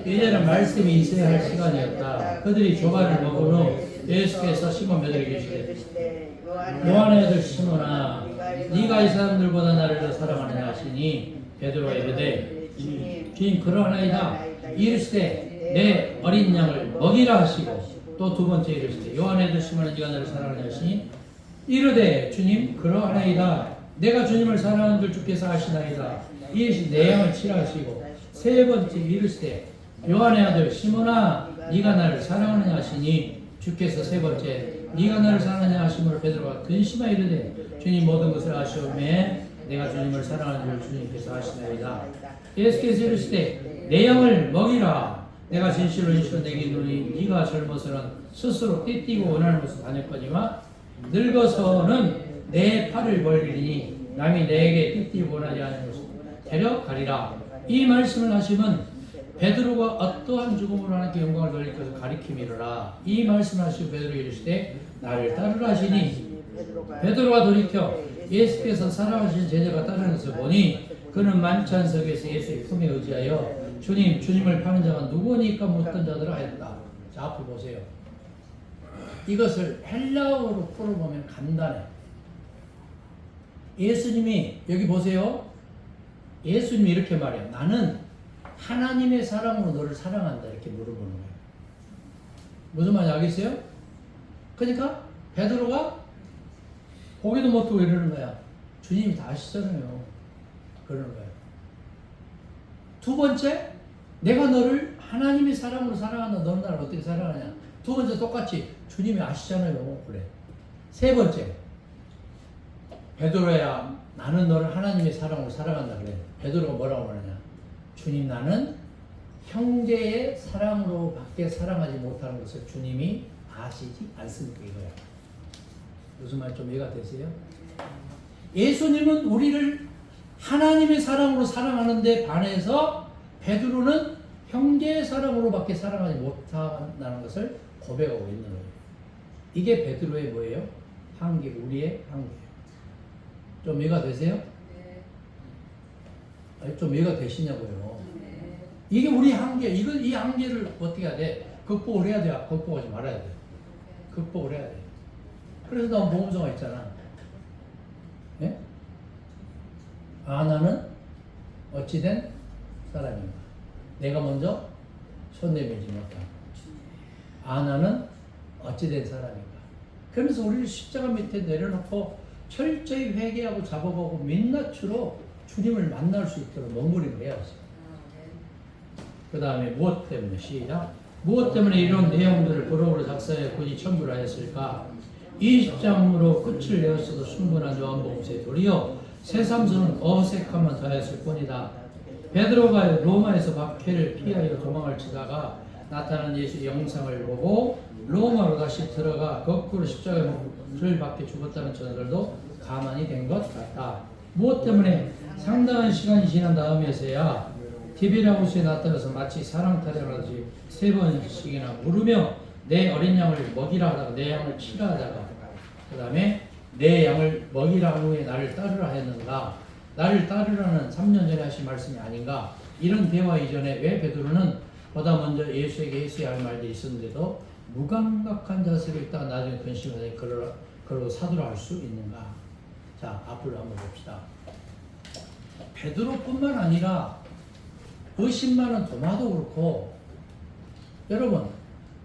이제는 말씀이 있어야 할 시간이었다. 그들이 조가를 먹은 후 예수께서 시몬 베드로에게 이르시되 요한의 아들 시몬아, 네가 이 사람들보다 나를 더 사랑하느냐 하시니 베드로가 이르되 주님 그러하나이다. 이르시되 내 어린 양을 먹이라 하시고 또 두 번째 이르시되 요한의 아들 시몬아, 네가 나를 사랑하느냐 하시니 이르되 주님 그러하나이다. 내가 주님을 사랑하는 줄 주께서 아시나이다. 이르시되 내 양을 치라 하시고 세 번째 이르시되 요한의 아들 시몬아, 네가 나를 사랑하느냐 하시니 주께서 세 번째 네가 나를 사랑하느냐 하심으로 베드로가 근심하여 이르되 주님 모든 것을 아시오매 내가 주님을 사랑하는 줄 주님께서 아시나이다. 예수께서 이르시되 내 양을 먹이라. 내가 진실로 내게 이르노니 네가 젊어서는 스스로 띠띠고 원하는 곳을 다녔거니와 늙어서는 내 팔을 벌리니 남이 내게 띠띠고 원하지 않는 곳을 데려가리라. 이 말씀을 하시면 베드로가 어떠한 죽음으로 하나님께 영광을 돌릴 것을 가리킴이로라. 이 말씀을 하시고 베드로가 이르시되 나를 따르라 하시니 베드로가 돌이켜 예수께서 사랑하신 제자가 따르는 것을 보니 그는 만찬석에서 예수의 품에 의지하여 주님을 파는 자가 누구니까 묻던 자들아 하였다. 자, 앞을 보세요. 이것을 헬라어로 풀어보면 간단해. 예수님이 여기 보세요. 예수님이 이렇게 말해요. 나는 하나님의 사랑으로 너를 사랑한다. 이렇게 물어보는 거예요. 무슨 말인지 알겠어요? 그러니까 베드로가 고개도 못 들고 이러는 거야. 주님이 다 아시잖아요. 그러는 거예요. 두 번째, 내가 너를 하나님의 사랑으로 사랑한다. 너는 나를 어떻게 사랑하냐. 두 번째 똑같이 주님이 아시잖아요. 그래. 세 번째, 베드로야 나는 너를 하나님의 사랑으로 사랑한다. 그래. 베드로가 뭐라고 말하냐. 주님 나는 형제의 사랑으로 밖에 사랑하지 못하는 것을 주님이 아시지 않습니까? 이거야. 무슨 말 좀 이해가 되세요? 예수님은 우리를 하나님의 사랑으로 사랑하는데 반해서 베드로는 형제의 사랑으로 밖에 사랑하지 못한다는 것을 고백하고 있는 거예요. 이게 베드로의 뭐예요? 한계, 우리의 한계예요. 좀 이해가 되세요? 아니, 좀 이해가 되시냐고요. 이게 우리 한계, 이 한계를 어떻게 해야 돼? 극복을 해야 돼? 극복하지 말아야 돼? 극복을 해야 돼. 그래서 나 모험서가 있잖아. 예? 나는 어찌된 사람인가? 내가 먼저 손 내밀지 못한. 나는 어찌된 사람인가? 그러면서 우리를 십자가 밑에 내려놓고 철저히 회개하고 작업하고 민낯으로 주님을 만날 수 있도록 머무림을 해야 했어요. 그 다음에 무엇 때문에? 시작. 무엇 때문에 이런 내용들을 부록으로 작성해 굳이 첨부를 하였을까? 20장으로 끝을 내었어도 충분한 요한복음서에 도리어 새삼스러운 어색함만 더하였을 뿐이다. 베드로가 로마에서 박해를 피하여 도망을 치다가 나타난 예수의 영상을 보고 로마로 다시 들어가 거꾸로 십자가를 박혀 죽었다는 저들도 가만히 된 것 같다. 무엇 때문에? 상당한 시간이 지난 다음에서야 디비라우스에 나타나서 마치 사랑 타령을 하듯이 세 번씩이나 물으며 내 어린 양을 먹이라 하다가 내 양을 치라 하다가 그 다음에 내 양을 먹이라 한 후에 나를 따르라 했는가. 나를 따르라는 3년 전에 하신 말씀이 아닌가. 이런 대화 이전에 왜 베드로는 보다 먼저 예수에게 했어야 할 말들이 있었는데도 무감각한 자세로 있다가 나중에 근심하더니 그러고 사도라 할 수 있는가. 자, 앞으로 한번 봅시다. 베드로뿐만 아니라 의심 많은 도마도 그렇고, 여러분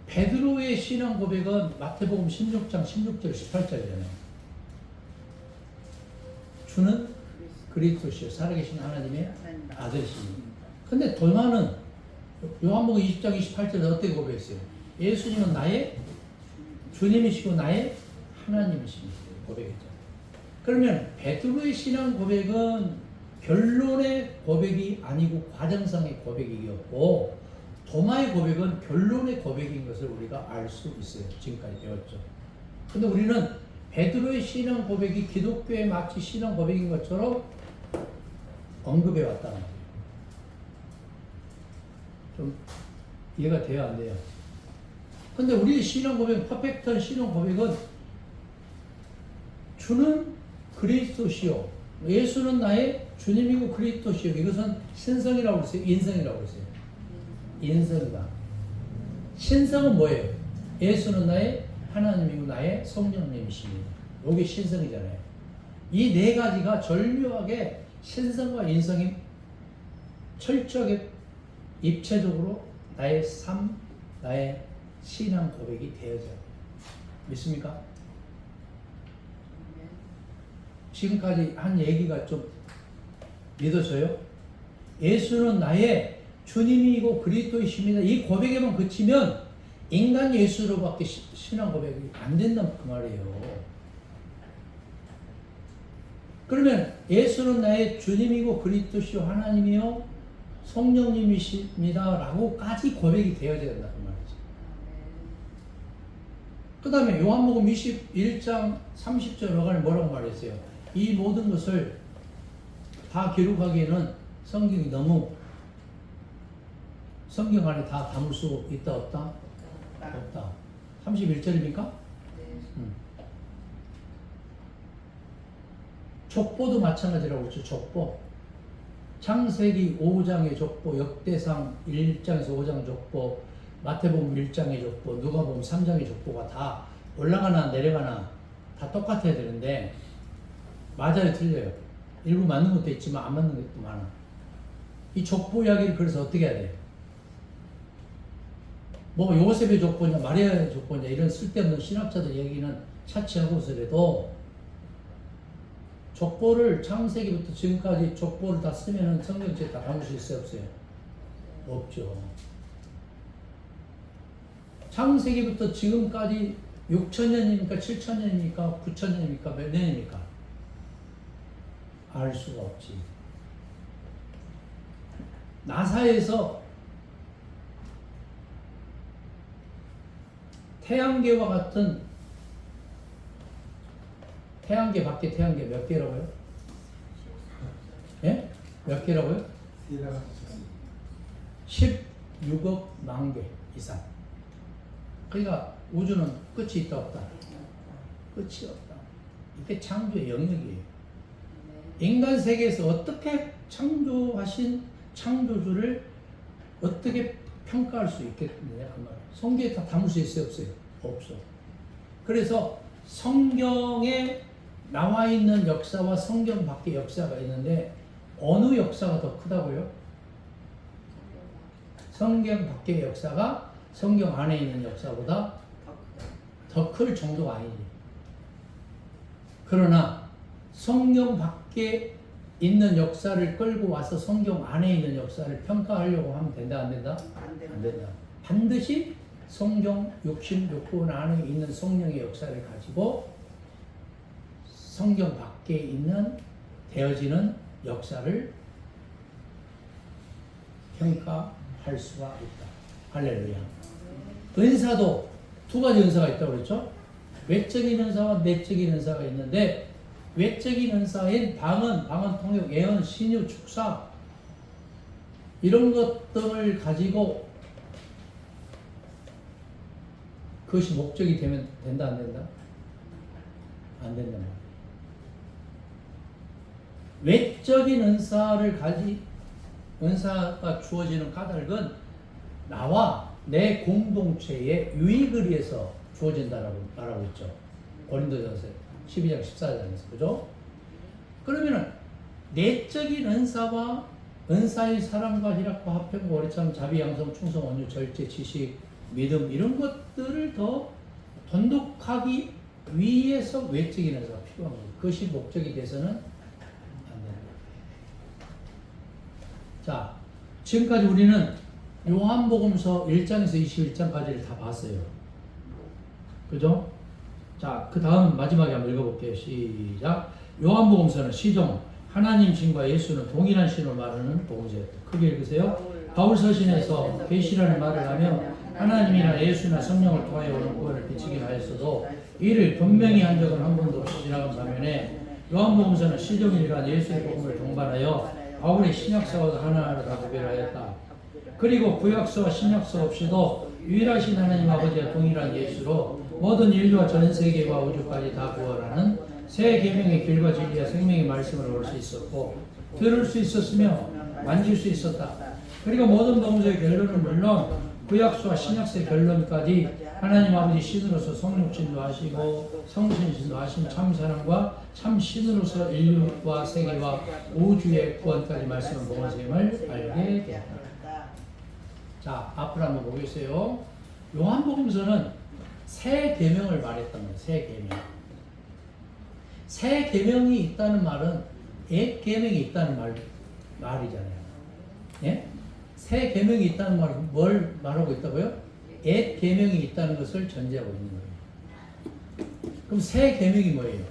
베드로의 신앙 고백은 마태복음 16장 16절 18절이잖아요. 주는 그리스도시요 살아계신 하나님의 아들이시니. 근데 도마는 요한복음 20장 28절에 어떻게 고백했어요? 예수님은 나의 주님이시고 나의 하나님이십니다. 고백했죠. 그러면 베드로의 신앙 고백은 결론의 고백이 아니고 과정상의 고백이었고, 도마의 고백은 결론의 고백인 것을 우리가 알 수 있어요. 지금까지 배웠죠. 근데 우리는 베드로의 신앙 고백이 기독교의 마치 신앙 고백인 것처럼 언급해 왔다는 거예요. 좀 이해가 돼야 안 돼요? 근데 우리의 신앙 고백, 퍼펙트한 신앙 고백은 주는 그리스도시요. 예수는 나의 주님이고 그리스도시요. 이것은 신성이라고 그랬어요. 인성이라고 그랬어요. 인성이다. 신성은 뭐예요? 예수는 나의 하나님이고 나의 성령님이십니다. 이게 신성이잖아요. 이 네 가지가 절묘하게 신성과 인성이 철저하게 입체적으로 나의 삶, 나의 신앙 고백이 되어져요. 믿습니까? 지금까지 한 얘기가 좀 믿어져요? 예수는 나의 주님이고 그리스도이십니다. 이 고백에만 그치면 인간 예수로밖에 신앙 고백이 안 된다는 그 말이에요. 그러면 예수는 나의 주님이고 그리스도시요 하나님이요 성령님이십니다 라고까지 고백이 되어져야 된다 그 말이죠. 그 다음에 요한복음 21장 30절 여간에 뭐라고 말했어요? 이 모든 것을 다 기록하기에는 성경이 너무 성경 안에 다 담을 수 있다 없다? 없다. 31절입니까? 족보도 마찬가지라고 그랬죠. 족보. 창세기 5장의 족보, 역대상 1장에서 5장 족보, 마태복음 1장의 족보, 누가복음 3장의 족보가 다 올라가나 내려가나 다 똑같아야 되는데 맞아요, 틀려요. 일부 맞는 것도 있지만 안 맞는 것도 많아. 이 족보 이야기를 그래서 어떻게 해야 돼요? 뭐 요셉의 족보냐 마리아의 족보냐 이런 쓸데없는 신학자들 얘기는 차치하고서라도 족보를 창세기부터 지금까지 족보를 다 쓰면은 성경책에 다 담을 수 있어요, 없어요? 없죠. 창세기부터 지금까지 6,000년입니까? 7,000년입니까? 9,000년입니까? 몇 년입니까? 알 수가 없지. 나사에서 태양계와 같은 태양계 밖에 태양계 몇 개라고요? 예? 몇 개라고요? 16억 만 개 이상. 그러니까 우주는 끝이 있다 없다? 끝이 없다. 이게 창조의 영역이에요. 인간 세계에서 어떻게 창조하신 창조주를 어떻게 평가할 수 있겠느냐 그 말. 성경에 다 담을 수 있어요, 없어요? 없어. 그래서 성경에 나와 있는 역사와 성경 밖의 역사가 있는데 어느 역사가 더 크다고요? 성경 밖의 역사가 성경 안에 있는 역사보다 더 클 정도가 아니지. 그러나 성경 밖에 있는 역사를 끌고 와서 성경 안에 있는 역사를 평가하려고 하면 된다, 안 된다? 안 된다. 반드시 성경 욕심, 욕구 안에 있는 성령의 역사를 가지고 성경 밖에 있는 되어지는 역사를 평가할 수가 있다. 할렐루야. 은사도 두 가지 은사가 있다고 그랬죠? 외적인 은사와 내적인 은사가 있는데 외적인 은사인 방언, 통역, 예언, 신유, 축사 이런 것들을 가지고 그것이 목적이 되면 된다, 안 된다? 안 된단 말이에요. 외적인 은사가 주어지는 까닭은 나와 내 공동체에 유익을 위해서 주어진다라고 말하고 있죠. 고린도전서 12장 14절에서. 그죠? 그러면은 내적인 은사와 은사의 사랑과 희락과 화평과 오래참 자비 양성 충성 온유 절제 지식 믿음 이런 것들을 더 돈독하기 위해서 외적인 은사가 필요한 거예요. 그것이 목적이 돼서는 안 됩니다. 자, 지금까지 우리는 요한복음서 1장에서 21장까지를 다 봤어요. 그죠? 자, 그 다음 마지막에 한번 읽어볼게요. 시작. 요한복음서는 시종, 하나님 신과 예수는 동일한 신으로 말하는 복음서였다. 크게 읽으세요. 바울 서신에서 계시라는 말을 하며 하나님이나 예수나 성령을 통하여 오는 구원을 비치긴 하였어도 이를 분명히 한 적은 한 번도 없이 지나간 반면에 요한복음서는 시종일관 예수의 복음을 동반하여 바울의 신약서와 하나하나 다 구별하였다. 그리고 구약서와 신약서 없이도 유일하신 하나님 아버지와 동일한 예수로 모든 인류와 전 세계와 우주까지 다 구원하는 새 계명의 길과 진리와 생명의 말씀을 올 수 있었고 들을 수 있었으며 만질 수 있었다. 그리고 모든 범죄의 결론은 물론 구약수와 신약서의 결론까지 하나님 아버지 신으로서 성육신도 하시고 성신신도 하신 참사랑과 참신으로서 인류와 세계와 우주의 구원까지 말씀을 보았음을 알게 되었다. 자, 앞으로 한번 보겠어요. 요한복음서는 새 계명을 말했단 말이에요. 새 계명. 새 계명이 있다는 말은 옛 계명이 있다는 말이잖아요. 예? 새 계명이 있다는 말은 뭘 말하고 있다고요? 옛 계명이 있다는 것을 전제하고 있는 거예요. 그럼 새 계명이 뭐예요?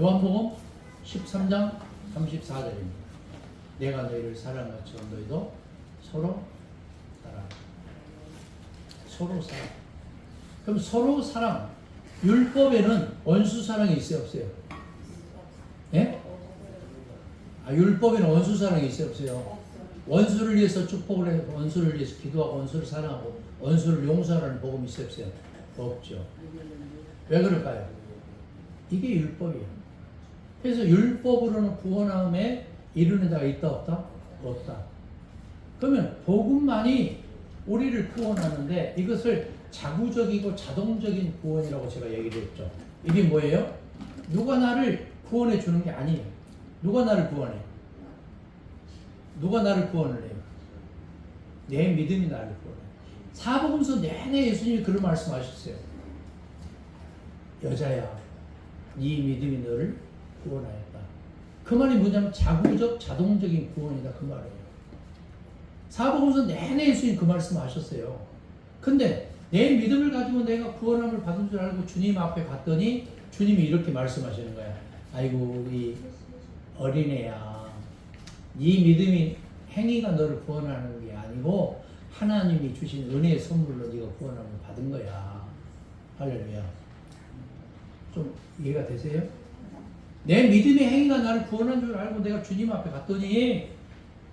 요한복음 13장 34절입니다. 내가 너희를 사랑한 것처럼 너희도 서로 사랑. 서로 사랑. 그럼 서로 사랑. 율법에는 원수 사랑이 있어요, 없어요? 예? 율법에는 원수 사랑이 있어요, 없어요? 원수를 위해서 축복을 해서 원수를 위해서 기도하고 원수를 사랑하고 원수를 용서하라는 복음이 있어요, 없어요? 없죠. 왜 그럴까요? 이게 율법이에요. 그래서 율법으로는 구원함에 이르는 자가 있다, 없다? 없다. 그러면 복음만이 우리를 구원하는데 이것을 자구적이고 자동적인 구원이라고 제가 얘기를 했죠. 이게 뭐예요? 누가 나를 구원해 주는 게 아니에요. 누가 나를 구원해? 누가 나를 구원을 해요? 내 믿음이 나를 구원해. 사복음서 내내 예수님이 그런 말씀하셨어요. 여자야, 네 믿음이 너를 구원하였다. 그 말이 뭐냐면 자구적 자동적인 구원이다 그 말이에요. 사복음서 내내 예수님이 그 말씀하셨어요. 근데 내 믿음을 가지고 내가 구원함을 받은 줄 알고 주님 앞에 갔더니 주님이 이렇게 말씀하시는 거야. 아이고 우리 어린애야, 네 믿음이 행위가 너를 구원하는 게 아니고 하나님이 주신 은혜의 선물로 네가 구원함을 받은 거야. 할렐루야. 좀 이해가 되세요? 내 믿음의 행위가 나를 구원한 줄 알고 내가 주님 앞에 갔더니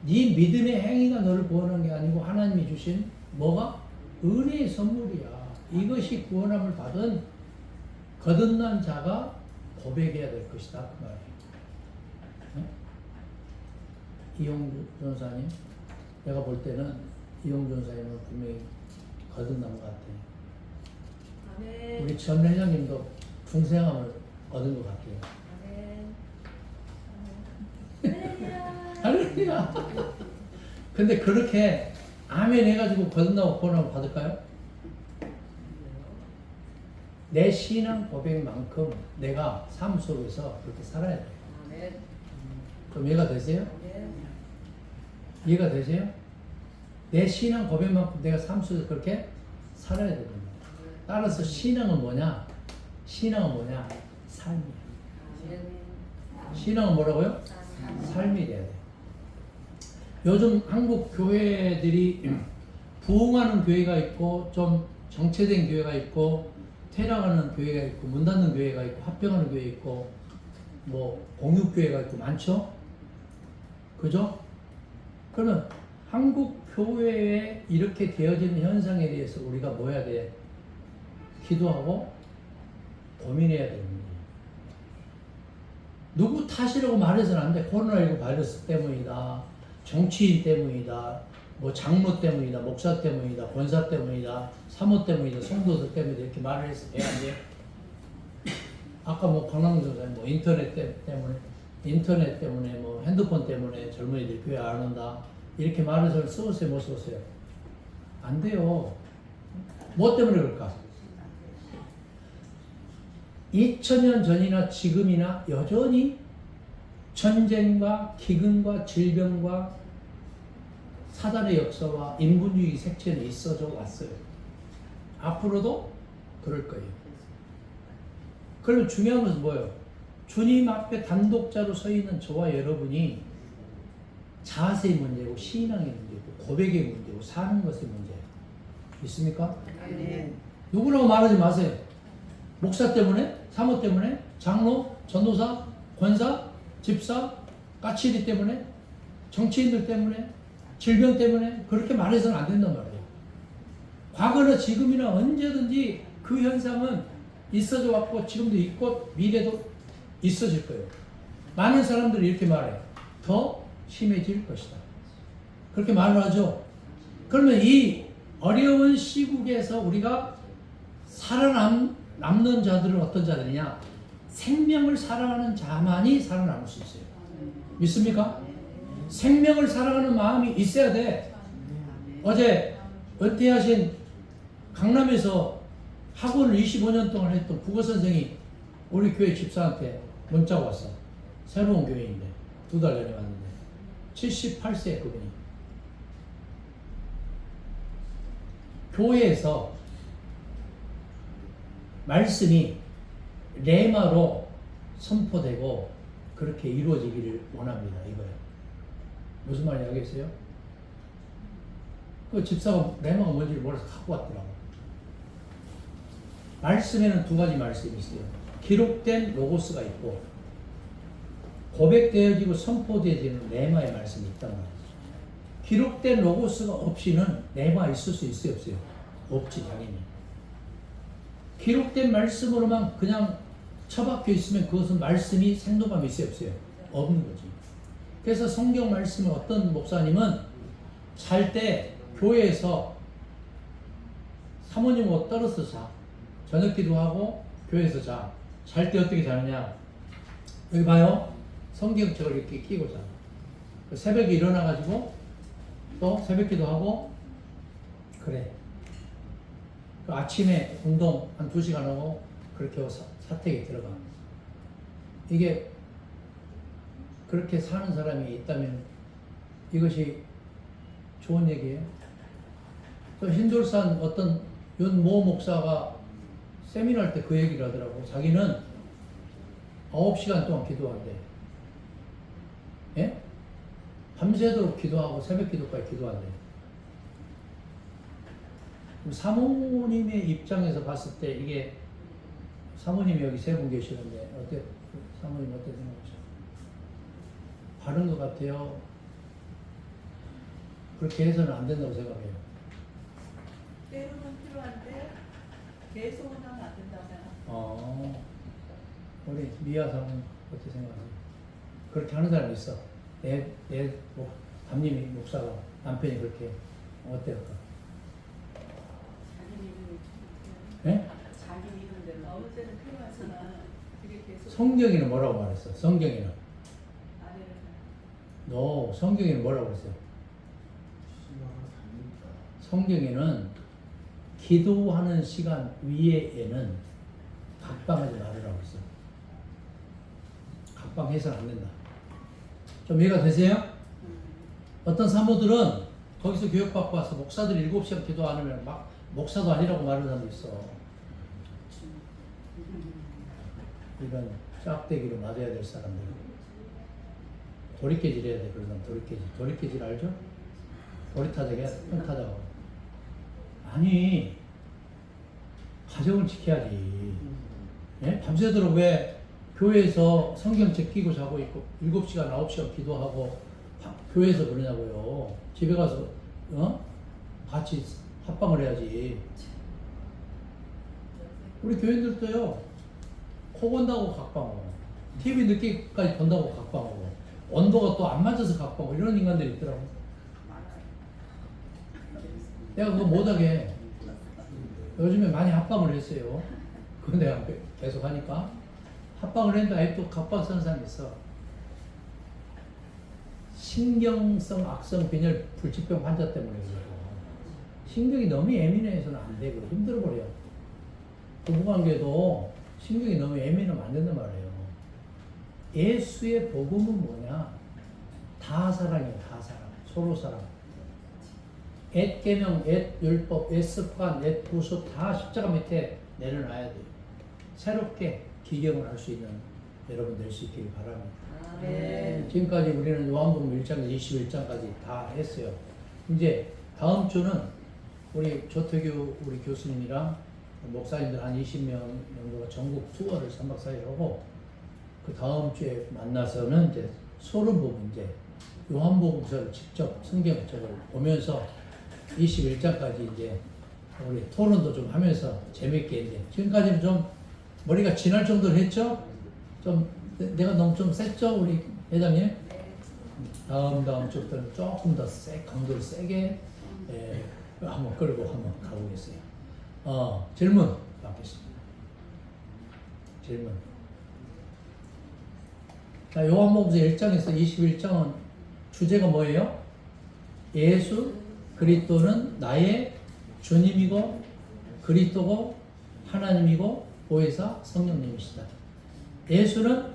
네 믿음의 행위가 너를 구원한 게 아니고 하나님이 주신 뭐가? 은혜의 선물이야. 이것이 구원함을 받은 거듭난 자가 고백해야 될 것이다 그 말이에요. 네? 이용주 전사님, 내가 볼 때는 이용주 전사님은 분명히 거듭난 것 같아요. 아멘. 우리 전 회장님도 중생함을 얻은 것 같아요. 아멘. 할렐루야. 근데 그렇게 아멘 해가지고 거듭나고 구원함을 받을까요? 내 신앙 고백만큼 내가 삶 속에서 그렇게 살아야 돼요. 아멘. 그럼 이해가 되세요? 아멘. 이해가 되세요? 내 신앙 고백만큼 내가 삶 속에서 그렇게 살아야 됩니다. 따라서 신앙은 뭐냐? 신앙은 뭐냐? 삶이야. 아멘. 신앙은 뭐라고요? 삶이 돼야 돼요. 요즘 한국 교회들이 부흥하는 교회가 있고 좀 정체된 교회가 있고 퇴락하는 교회가 있고 문 닫는 교회가 있고 합병하는 교회 있고 뭐 공육교회가 있고 많죠? 그죠? 그러면 한국 교회에 이렇게 되어지는 현상에 대해서 우리가 뭐 해야 돼? 기도하고 고민해야 되는 거예요. 누구 탓이라고 말해서는 안 돼. 코로나19 바이러스 때문이다. 정치인 때문이다. 뭐 장로 때문이다. 목사 때문이다. 권사 때문이다. 사모 때문이다. 성도들 때문이다. 이렇게 말을 해서 돼야 안 돼요? 아까 뭐 강남조사님 뭐 인터넷 때문에 뭐 핸드폰 때문에 젊은이들이 교회 안 온다. 이렇게 말을 써보세요. 못 써보세요? 안 돼요. 뭐 때문에 그럴까? 2000년 전이나 지금이나 여전히 전쟁과 기근과 질병과 사단의 역사와 인본주의 색채는 있어져 왔어요. 앞으로도 그럴 거예요. 그러면 중요한 것은 뭐예요? 주님 앞에 단독자로 서 있는 저와 여러분이 자세의 문제고 신앙의 문제고 고백의 문제고 사는 것의 문제예요. 있습니까? 네. 누구라고 말하지 마세요. 목사 때문에, 사모 때문에, 장로, 전도사, 권사, 집사, 까치리 때문에, 정치인들 때문에, 질병 때문에 그렇게 말해서는 안 된단 말이에요. 과거나 지금이나 언제든지 그 현상은 있어져 왔고 지금도 있고 미래도 있어질 거예요. 많은 사람들이 이렇게 말해. 더 심해질 것이다. 그렇게 말을 하죠. 그러면 이 어려운 시국에서 우리가 살아남는 자들은 어떤 자들이냐? 생명을 사랑하는 자만이 살아남을 수 있어요. 믿습니까? 생명을 사랑하는 마음이 있어야 돼. 어제 은퇴하신 강남에서 학원을 25년 동안 했던 국어 선생이 우리 교회 집사한테 문자가 왔어. 새로운 교회인데 2달 전에 왔는데 78세 그분이 교회에서 말씀이 레마로 선포되고 그렇게 이루어지기를 원합니다. 이거예요. 무슨 말인지 알겠어요? 그 집사가 레마가 뭔지를 몰라서 갖고 왔더라고. 말씀에는 2가지 말씀이 있어요. 기록된 로고스가 있고 고백되어지고 선포되어지는 레마의 말씀이 있단 말이에요. 기록된 로고스가 없이는 레마 있을 수 있어요, 없어요? 없지, 당연히. 기록된 말씀으로만 그냥 처박혀 있으면 그것은 말씀이 생동감이 있어요, 없어요? 없는 거지. 그래서 성경 말씀을 어떤 목사님은 잘 때 교회에서 사모님하고 떨어서 자. 저녁 기도하고 교회에서 자. 잘 때 어떻게 자느냐? 여기 봐요. 성경책을 이렇게 끼고 자. 새벽에 일어나가지고 또 새벽 기도하고 그래. 그 아침에 운동 한 2시간 하고 그렇게 하고 사택에 들어가. 이게 그렇게 사는 사람이 있다면 이것이 좋은 얘기예요. 또 흰돌산 어떤 윤모 목사가 세미나 할 때 그 얘기를 하더라고. 자기는 9시간 동안 기도한대. 예? 밤새도록 기도하고 새벽 기도까지 기도한대. 사모님의 입장에서 봤을 때 이게 사모님이 여기 3분 계시는데 어때? 사모님 어떻게 생각하세요? 바른 것 같아요? 그렇게 해서는 안 된다고 생각해요. 때로는 필요한데 계속은 하면 안 된다고 생각해요. 우리 미아 사모님 어떻게 생각하세요? 그렇게 하는 사람이 있어. 담임이 목사가 남편이 그렇게 어때요? 예? 자기 믿는 대로 어느 때는 필요하지만 그게 계속 성경에는 뭐라고 말했어? 성경에는 안 해요. 너 성경에는 뭐라고 그랬어요? 성경에는 기도하는 시간 위에는 각방하지 말으라고 했어. 각방해서는 안 된다. 좀 이해가 되세요? 어떤 사모들은 거기서 교육받고 와서 목사들이 7시간 기도 안 하면 막 목사도 아니라고 말하는 사람도 있어. 이런 짝대기로 맞아야 될 사람들. 도리깨질 해야 돼. 그런 사람 도리깨질. 도리깨질 알죠? 도리타작이야. 평타작. 아니 가정을 지켜야지. 예? 밤새도록 왜 교회에서 성경책 끼고 자고 있고 7시간 9시간 기도하고 교회에서 그러냐고요. 집에 가서 같이 합방을 해야지. 우리 교인들도요. 코 본다고 각방하고 TV 늦게까지 본다고 각방하고 온도가 또 안 맞아서 각방하고 이런 인간들이 있더라고. 내가 그거 못하게 요즘에 많이 합방을 했어요. 그거 내가 계속 하니까 합방을 했는데 아직도 각방 쓰는 사람이 있어. 신경성 악성 빈혈 불치병 환자 때문에 그래요. 신경이 너무 예민해서는 안 되고 힘들어버려. 부부관계도 신경이 너무 예민하면 안 된단 말이에요. 예수의 복음은 뭐냐? 다 사랑이에요. 다 사랑. 서로 사랑. 앳 계명, 앳 율법, 앳 습관, 앳 부수 다 십자가 밑에 내려놔야 돼요. 새롭게 기경을 할 수 있는 여러분 될 수 있기를 바랍니다. 아멘. 지금까지 우리는 요한복음 1장 21장까지 다 했어요. 이제 다음 주는 우리 조태규 우리 교수님이랑 목사님들 한 20명 정도가 전국 투어를 3박 4일 하고 그 다음 주에 만나서는 이제 소름 부분 이제 요한복음서를 직접 성경책을 보면서 21장까지 이제 우리 토론도 좀 하면서 재밌게 이제 지금까지는 좀 머리가 지날 정도로 했죠? 좀 내가 너무 좀 셌죠, 우리 회장님? 다음 주부터는 조금 더 강도를 세게 한번 끌고 한번 가보겠어요. 질문 받겠습니다. 질문. 자, 요한복음 1장에서 21장은 주제가 뭐예요? 예수 그리스도는 나의 주님이고 그리스도고 하나님이고 보혜사 성령님이시다. 예수는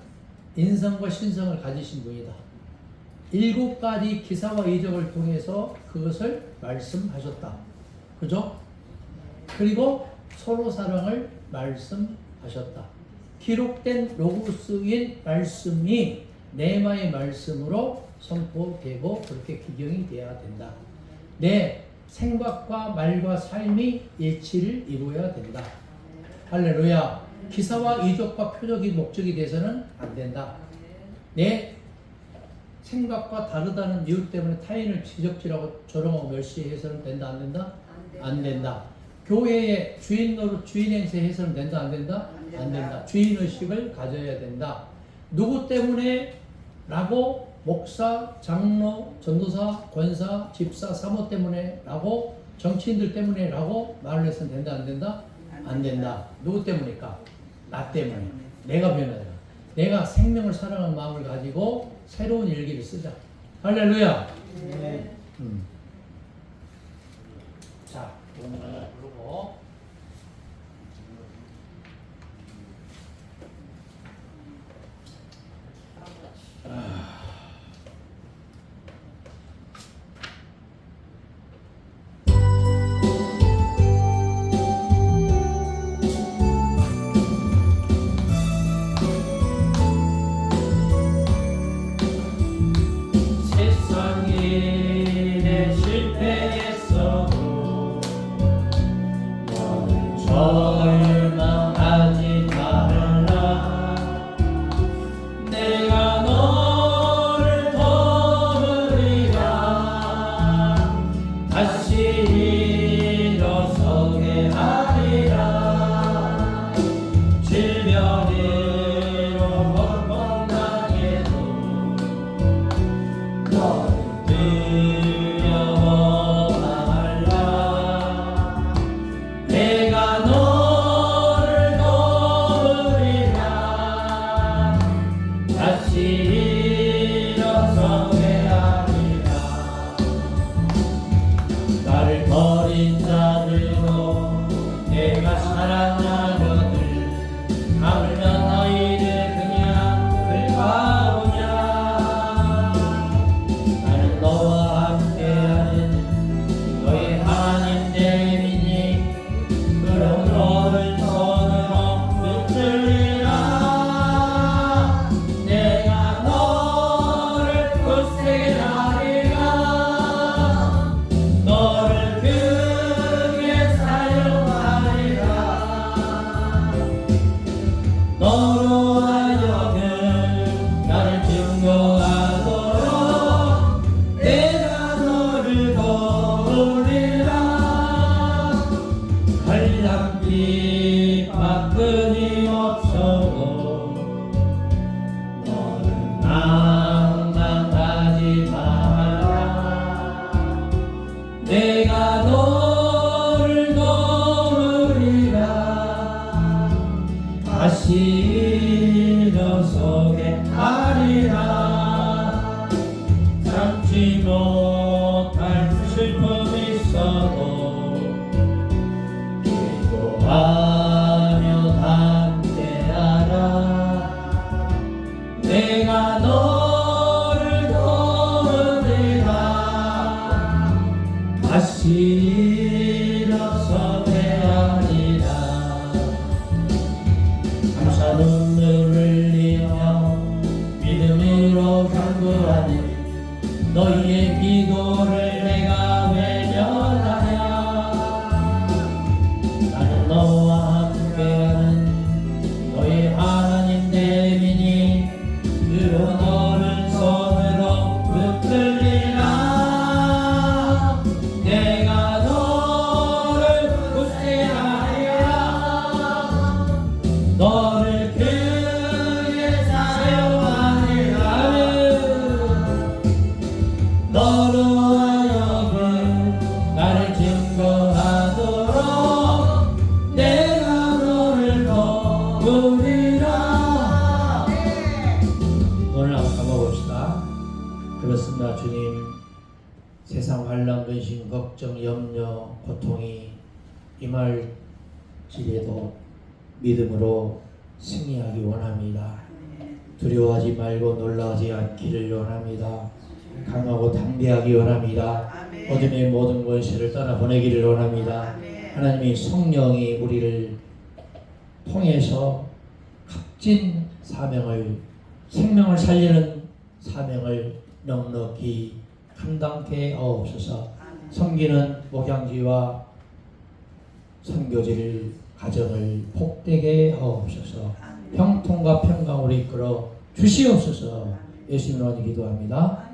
인성과 신성을 가지신 분이다. 7가지 기사와 이적을 통해서 그것을 말씀하셨다. 그죠? 그리고 서로 사랑을 말씀하셨다. 기록된 로고스인 말씀이 네마의 말씀으로 선포되고 그렇게 기경이 되어야 된다. 내 생각과 말과 삶이 일치를 이루어야 된다. 할렐루야. 기사와 이적과 표적이 목적이 돼서는 안 된다. 내 생각과 다르다는 이유 때문에 타인을 지적질하고 조롱하고 멸시해서는 된다, 안 된다? 안 된다. 교회의 주인 노릇, 주인 행세해서는 된다, 안 된다? 안 된다. 주인 의식을 가져야 된다. 누구 때문에? 라고 목사, 장로, 전도사, 권사, 집사, 사모 때문에 라고 정치인들 때문에 라고 말을 해서는 된다, 안 된다? 안 된다. 누구 때문일까? 나 때문에. 내가 변하자. 내가 생명을 사랑하는 마음을 가지고 새로운 일기를 쓰자. 할렐루야. 네. 자, 오늘 부르고. 세상에 실패했어도 너는 절망하지 말라. 내가 너를 도우리라. 다시 일어서게 하리라. 질병으로 건강해도 너는 두려워 말라. 내가 너를 도우리라. 다시 일어서게 하리라. 나를 버린 자들로 내가 사랑하거늘 하물며 너희들 그냥 불가오냐. 나는 너와 함께하는 너의 하나님 됨이니 그럼 너를 손으로 붙들리라. 내가 너를 굳세게 하리라. 너를 크게 사용하리라. 너로 하여금 나를 증거하도록 내가 너를 도우리라. 한량 핍박 끊임없어도 너는 낭망하지 마라. 내가 너를 도우리라. 다시 일어서게 하리라. 참지 못할 슬픔이 있어도 기도하며 함께하라. 내가 너를 도우리라. 다시 일어서게 하리라. 감사 눈물을 흘리며 믿음으로 간구하니 너희의 기도를 내가 외면하냐. 나는 너와 함께하는 너희 하나님 됨이니 그로 너를 손으로 붙들리라. 내가 너를 굳세게 하리라. 너 너로 하여금 나를 증거하도록 내가 너를 거두리라. 오늘 한번 가봐봅시다. 그렇습니다. 주님, 세상 환난, 근심, 걱정, 염려, 고통이 임할지라도 믿음으로 승리하기 원합니다. 두려워하지 말고 놀라지 않기를 원합니다. 강하고 담대하기 원합니다. 어둠의 모든 권세를 떠나보내기를 원합니다. 하나님의 성령이 우리를 통해서 값진 사명을, 생명을 살리는 사명을 넉넉히 감당케 하옵소서. 섬기는 목양지와 선교지를 가정을 복되게 하옵소서. 형통과 평강으로 이끌어 주시옵소서. 예수님으로 기도합니다.